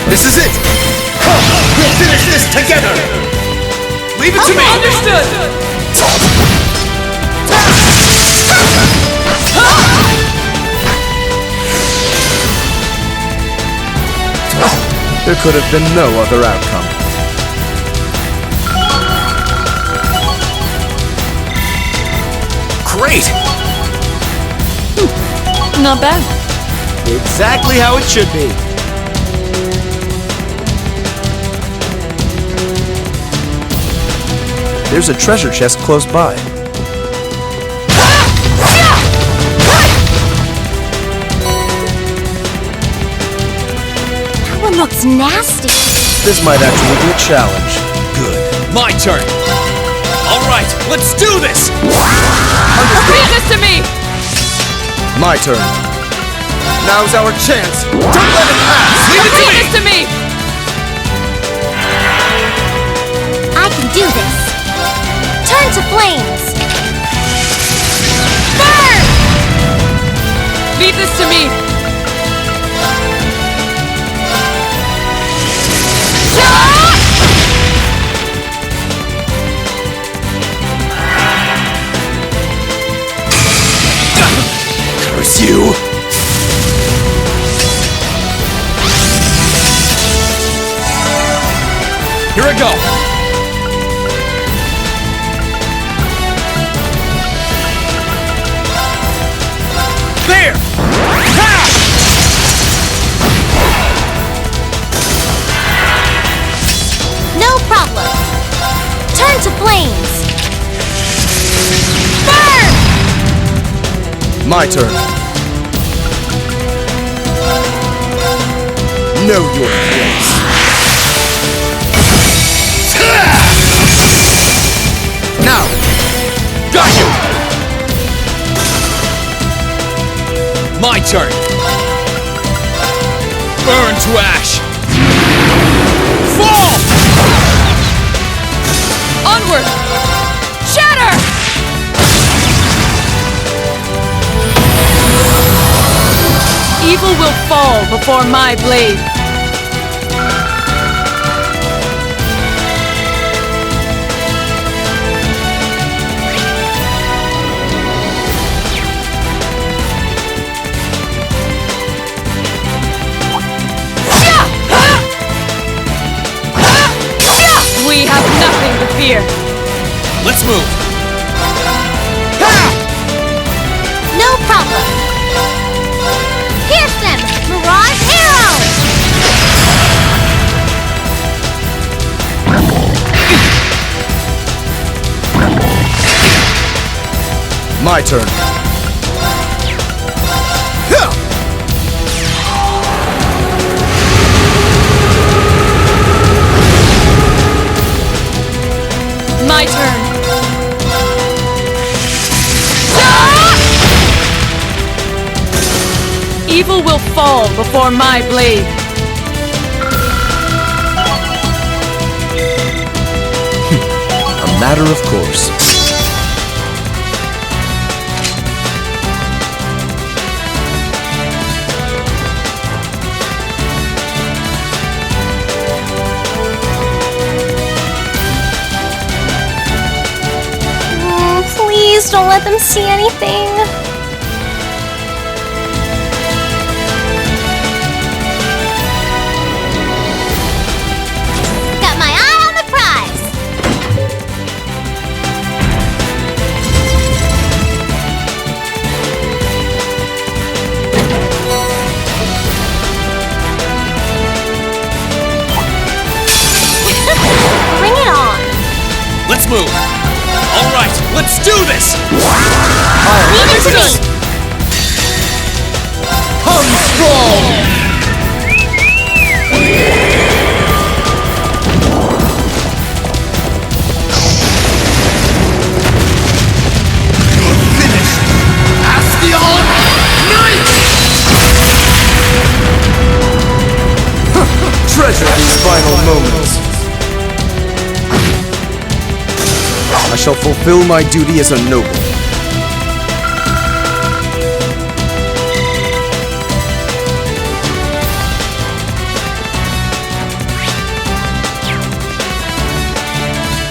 This is it! Come, we'll finish this together! Leave it to me! Understood! There could have been no other outcome. Great! Not bad. Exactly how it should be. There's a treasure chest close by. That one looks nasty. This might actually be a challenge. Good. My turn! Alright, let's do this! Repeat this to me! My turn. Now's our chance. Don't let it pass! Leave it to me! Repeat this to me! I can do this. Turn to flames. Burn! Leave this to me! Curse you! Here I go! There! Ha! My turn. Know your place. Now! Got you! My turn! Burn to ash! Fall! Onward! Shatter! Evil will fall before my blade. We have nothing to fear. Let's move! No problem. Pierce them! Mirage Arrow! My turn. My turn. Evil will fall before my blade. A matter of course. Please don't let them see anything. Got my eye on the prize. Bring it on. Let's move! Alright, let's do this! Leave it to me. Come strong! Finished! Astion Knight! Treasure these final moments. I shall fulfill my duty as a noble.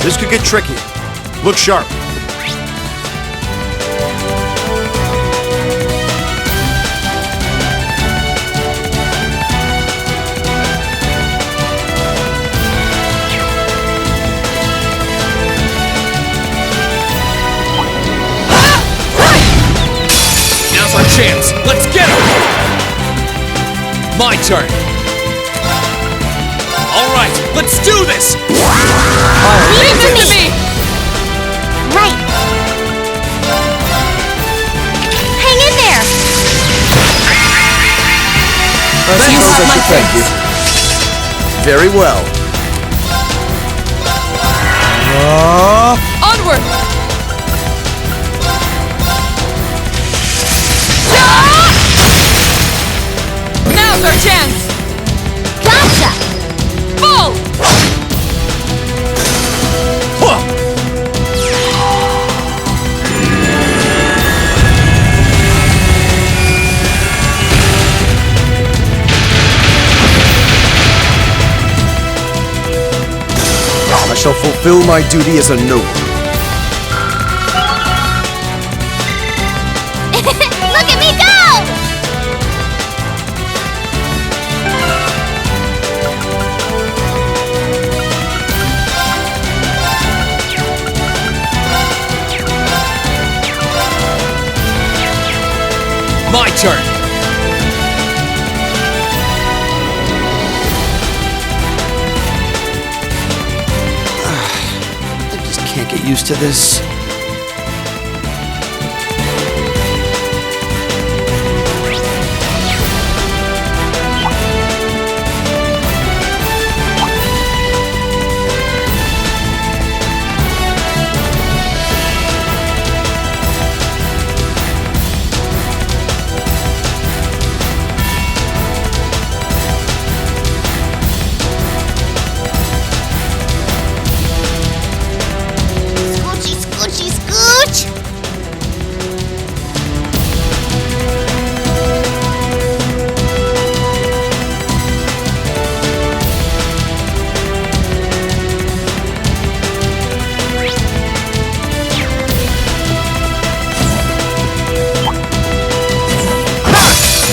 This could get tricky. Look sharp. Now's our chance! Let's get him! My turn! Alright, let's do this! Leave it to me. Right. Hang in there. You have my thank you. Very well. Onward! Now's our chance! Gotcha! Full! I shall fulfill my duty as a noble. Look at me go! My turn! I just can't get used to this.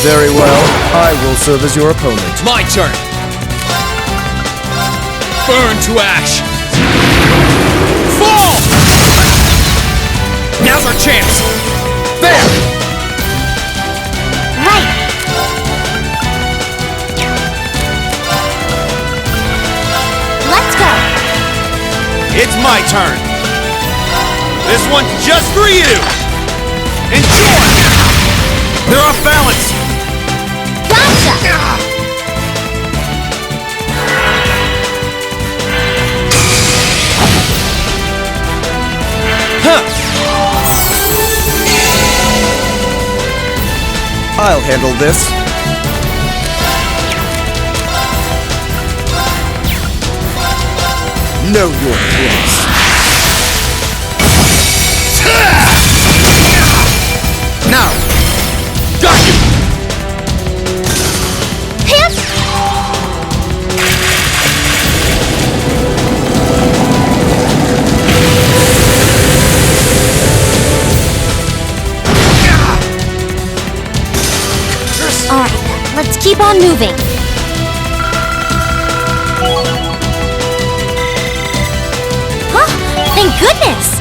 Very well. I will serve as your opponent. My turn! Burn to ash! Fall! Now's our chance! There! Right! Let's go! It's my turn. This one's just for you! Enjoy! They're off balance! Gotcha! I'll handle this. Know your place. Now! Got you! Hit! Alright, let's keep on moving. Huh? Thank goodness!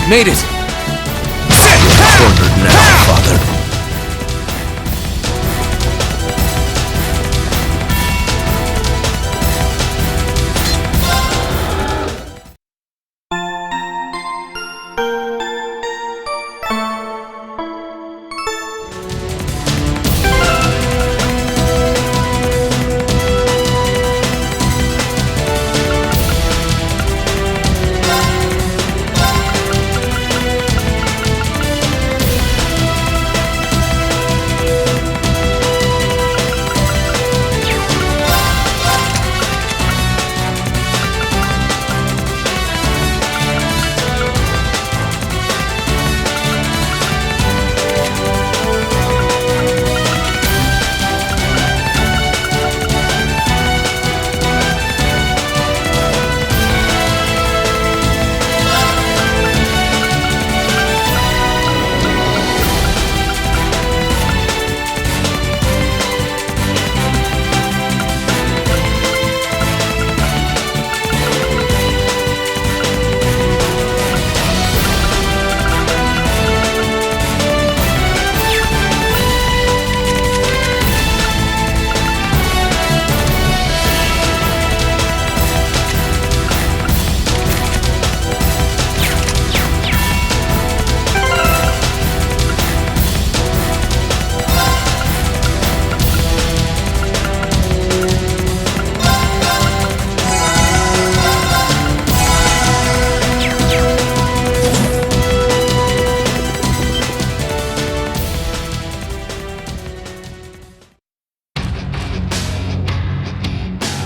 Made it! Cornered now, Father.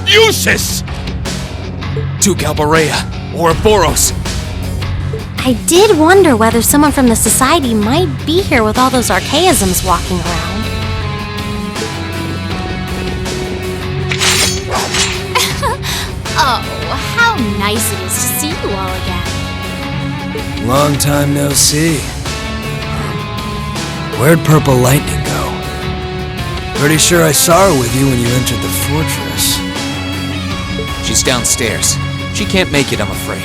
Useless! Duke Alborea or Boros. I did wonder whether someone from the Society might be here with all those archaisms walking around. Oh, how nice it is to see you all again. Long time no see. Where'd Purple Lightning go? Pretty sure I saw her with you when you entered the fortress. She's downstairs. She can't make it, I'm afraid.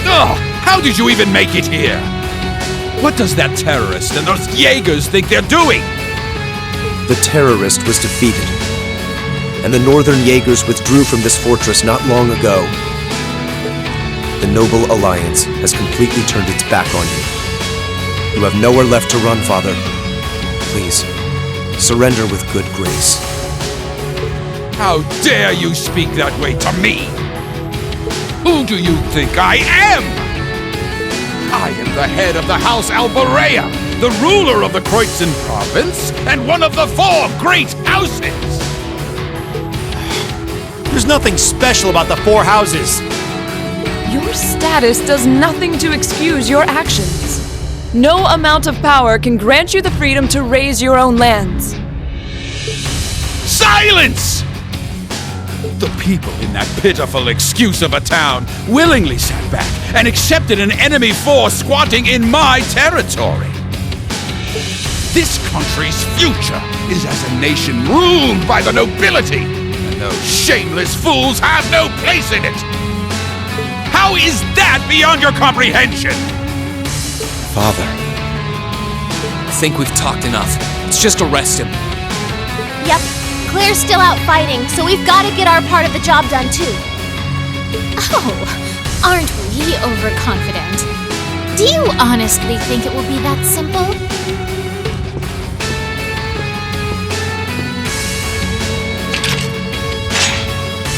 Ugh! How did you even make it here? What does that terrorist and those Jaegers think they're doing? The terrorist was defeated, and the Northern Jaegers withdrew from this fortress not long ago. The Noble Alliance has completely turned its back on you. You have nowhere left to run, Father. Please, surrender with good grace. How dare you speak that way to me? Who do you think I am? I am the head of the House Albarea, the ruler of the Kreutzen province, and one of the 4 great houses! There's nothing special about the 4 houses. Your status does nothing to excuse your actions. No amount of power can grant you the freedom to raise your own lands. Silence! The people in that pitiful excuse of a town willingly sat back and accepted an enemy force squatting in my territory. This country's future is as a nation ruled by the nobility, and those shameless fools have no place in it. How is that beyond your comprehension? Father. I think we've talked enough. Let's just arrest him. Yep, Claire's still out fighting, so we've got to get our part of the job done too. Oh, aren't we overconfident? Do you honestly think it will be that simple?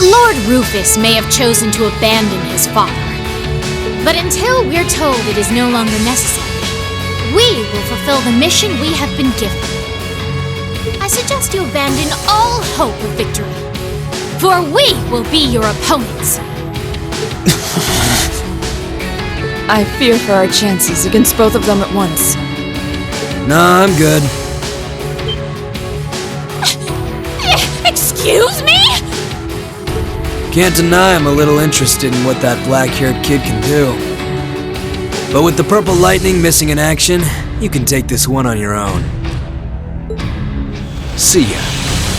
Lord Rufus may have chosen to abandon his father, but until we're told it is no longer necessary, we will fulfill the mission we have been given. I suggest you abandon all hope of victory, for we will be your opponents. I fear for our chances against both of them at once. Nah, I'm good. Excuse me? Can't deny I'm a little interested in what that black-haired kid can do. But with the purple lightning missing in action, you can take this one on your own. See ya.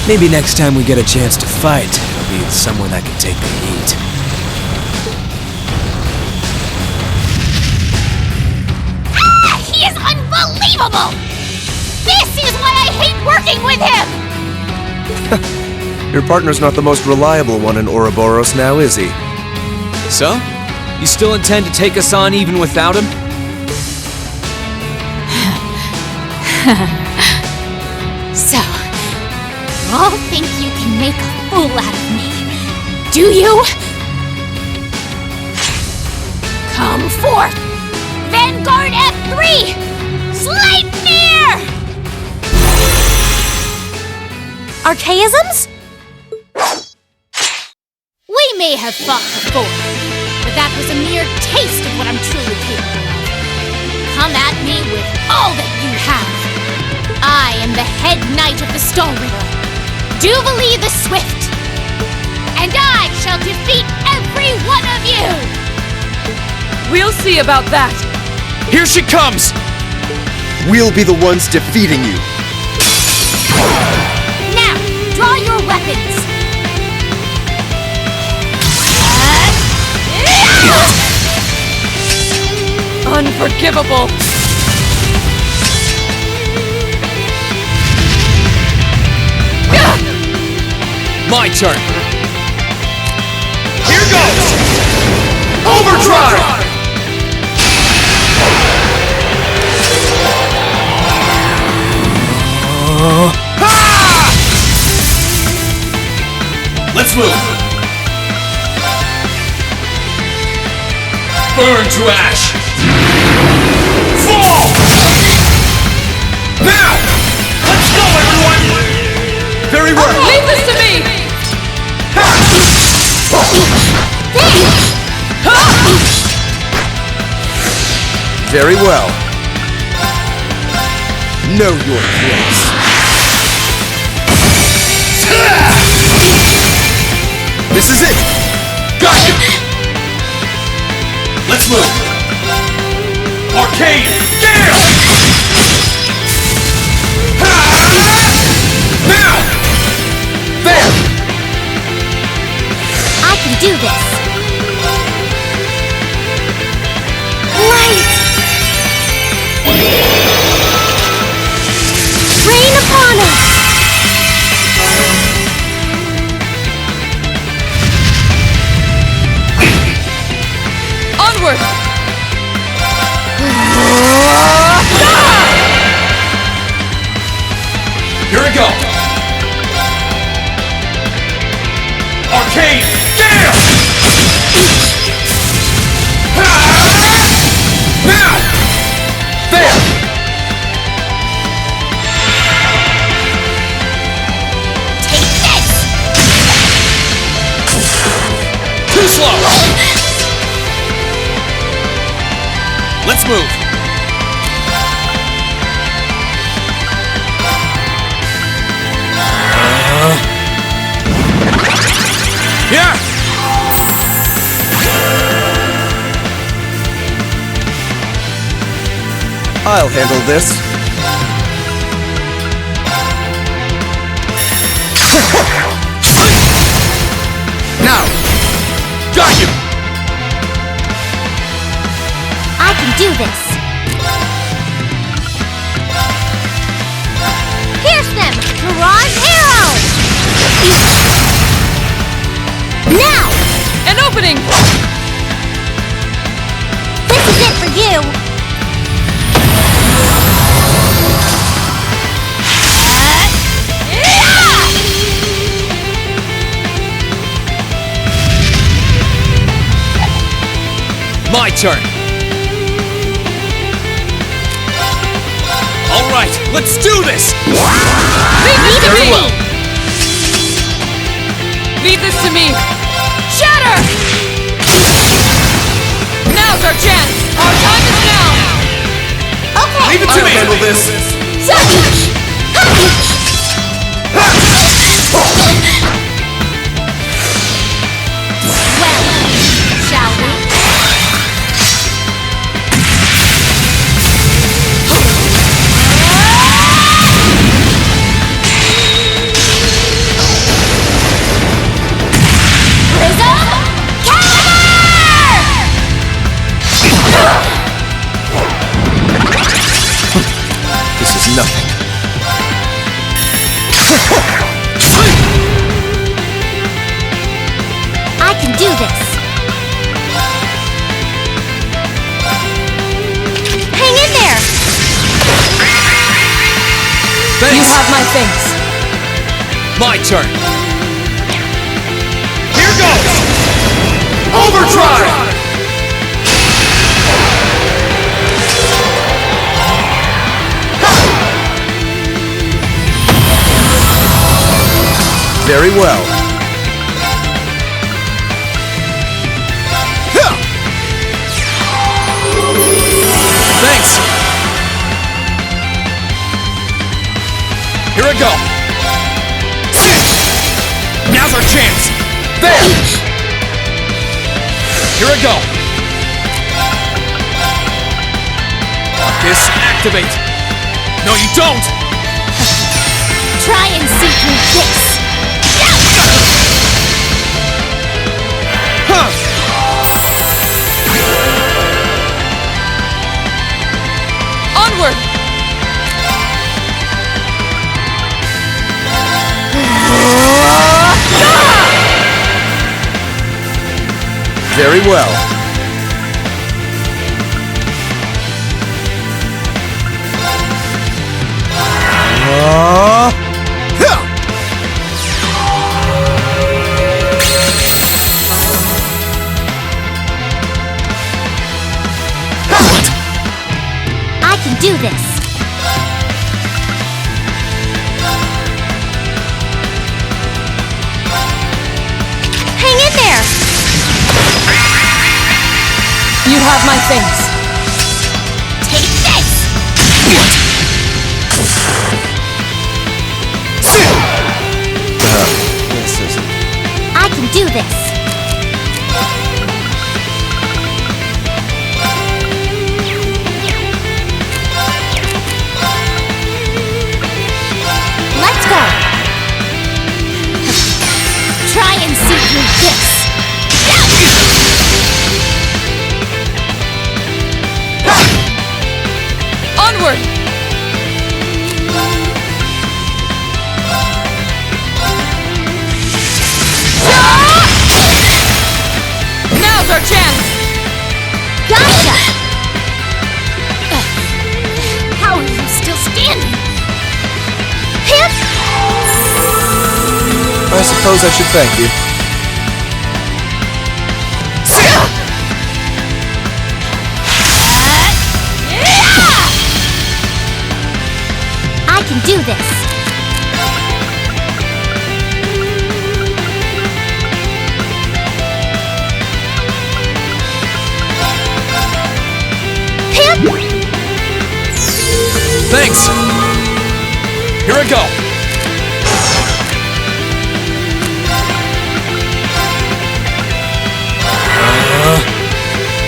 Maybe next time we get a chance to fight, it'll be someone that can take the heat. Ah! He is unbelievable! This is why I hate working with him! Your partner's not the most reliable one in Ouroboros now, is he? So? You still intend to take us on even without him? So, you all think you can make a fool out of me, do you? Come forth! Vanguard F3! Sleipnir! Archaisms? We may have fought before, but that was a mere taste of what I'm truly capable of. Come at me with all that you have. I am the head knight of the Stone River, DUVALIE the Swift, and I shall defeat every one of you! We'll see about that. Here she comes! We'll be the ones defeating you. Now, draw your weapons! Unforgivable! My turn! Here goes! Overdrive! Let's move! Burn to ash! Fall! Now! Let's go, everyone! Very well! Leave this to me! Very well. Know your place. This is it! Got you! Let's move! Arcane! Gale! Now! There! I can do this. Light! Rain upon us! Onward! Here we go! Arcane Gale! Now! There! Take this! Too slow! Let's move! Yeah! I'll handle this. Now! Got you! I can do this. Pierce them! Mirage arrow! Now! An opening! This is it for you! My turn! Alright, let's do this! Leave this to me! Leave this to me! Shatter! Now's our chance! Our time is now! Okay! Leave it to me! Handle this. Well, shall we? This is nothing. I can do this. Hang in there! Thanks! You have my thanks. My turn! Here goes! Overdrive! Very well. Thanks! Here I go! Now's our chance! There! Here I go! Arcus, activate! No, you don't! Try and see through this! Huh! Onward! Very well. I can do this. Hang in there! You have my thanks. Take this! This isn't. I can do this. Let's go. Try and see through this! Onward! Now's our chance! Gotcha! How are you still standing? I suppose I should thank you. this. Here I go.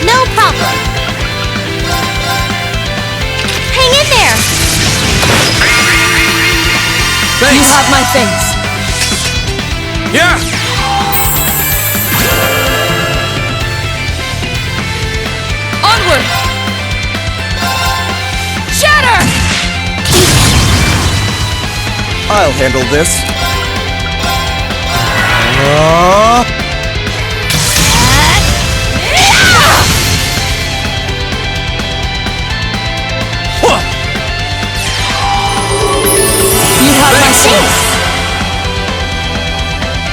No problem. Hang in there. Thanks. You have my thanks. Yeah. Onward! Shatter! I'll handle this. You have my thanks.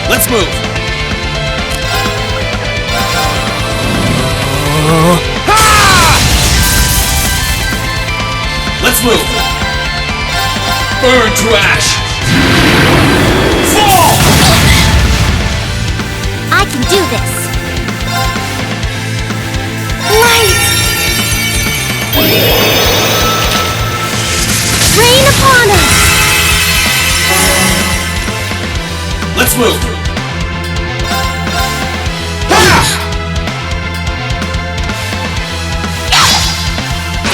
Let's move. Let's move. Burn to ash. Fall! I can do this. Light! Rain upon us! Let's move.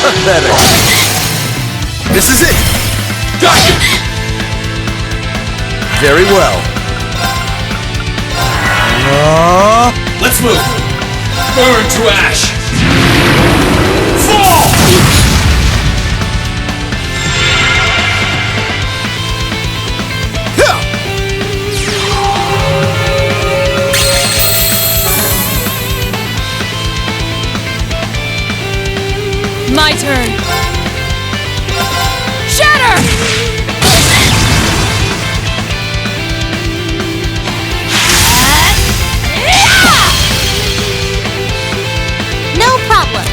Pathetic. This is it. Got you. Very well. Let's move. Burn to ash. Fall! My turn. Shatter! No problem.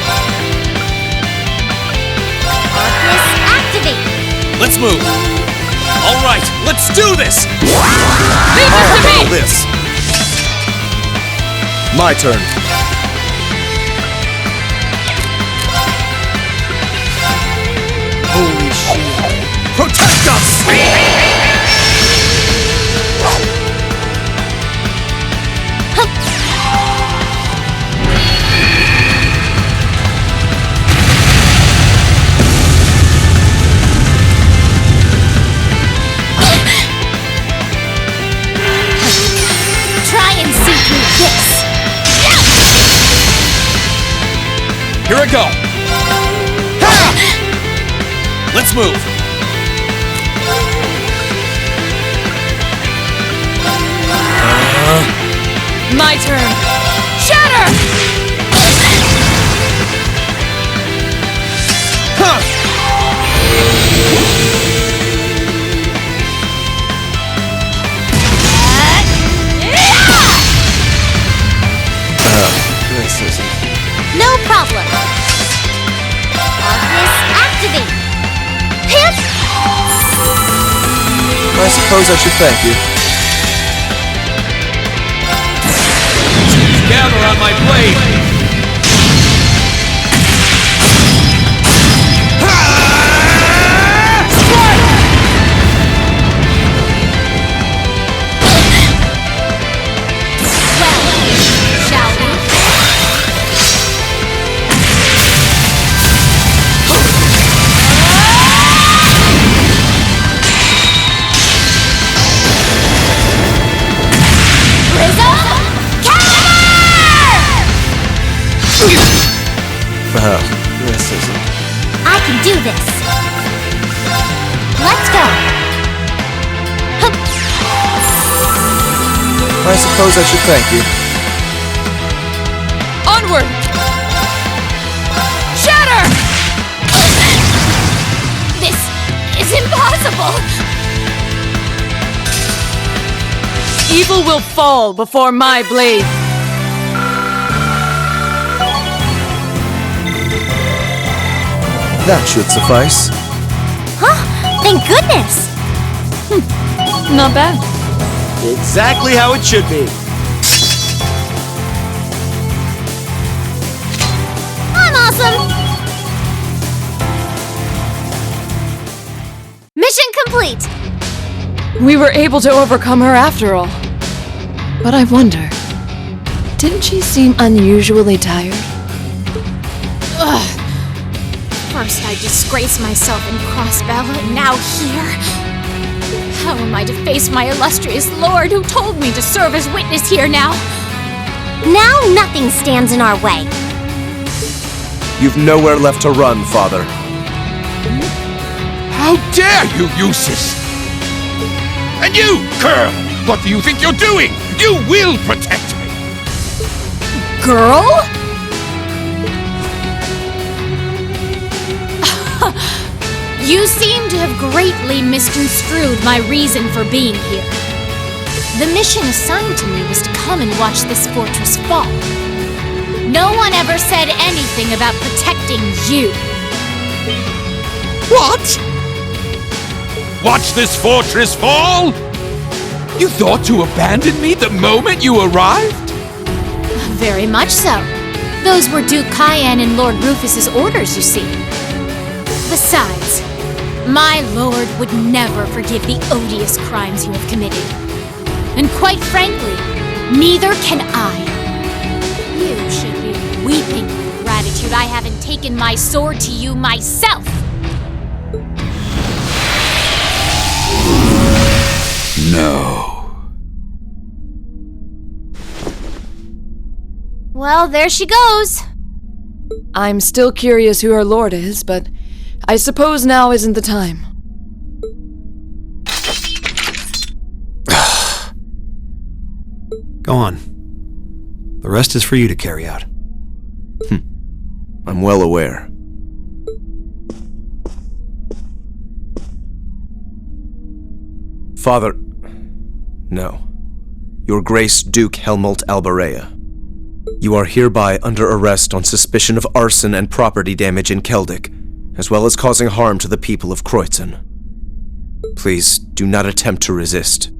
Arcus, activate. Let's move. All right, let's do this. Leave this to me! Handle this. My turn. Holy shit. Protect us! Try and see through this. Here I go. Let's move. My turn. Shatter! This isn't. No problem. Arcus, activate. Hit! I suppose I should thank you. Gather on my blade. Shall we? This isn't. I can do this. Let's go. Hup. I suppose I should thank you. Onward! Shatter! This is impossible. Evil will fall before my blade. That should suffice. Huh? Thank goodness. Not bad. Exactly how it should be. I'm awesome. complete! We were able to overcome her after all. But I wonder, didn't she seem unusually tired? Ugh. First I disgrace myself in Crossbell, and now here. How am I to face my illustrious lord who told me to serve as witness here now? Now nothing stands in our way. You've nowhere left to run, Father. How dare you, Eustace! And you, Curl! What do you think you're doing? You will protect me! Girl? You seem to have greatly misconstrued my reason for being here. The mission assigned to me was to come and watch this fortress fall. No one ever said anything about protecting you. What? Watch this fortress fall? You thought to abandon me the moment you arrived? Very much so. Those were Duke Cayenne and Lord Rufus's orders, you see. Besides, my lord would never forgive the odious crimes you have committed. And quite frankly, neither can I. You should be weeping with gratitude I haven't taken my sword to you myself. No. Well, there she goes. I'm still curious who her lord is, but I suppose now isn't the time. Go on. The rest is for you to carry out. I'm well aware. Father... No. Your Grace Duke Helmut Albarea. You are hereby under arrest on suspicion of arson and property damage in Keldic, as well as causing harm to the people of Kreutzen. Please, do not attempt to resist.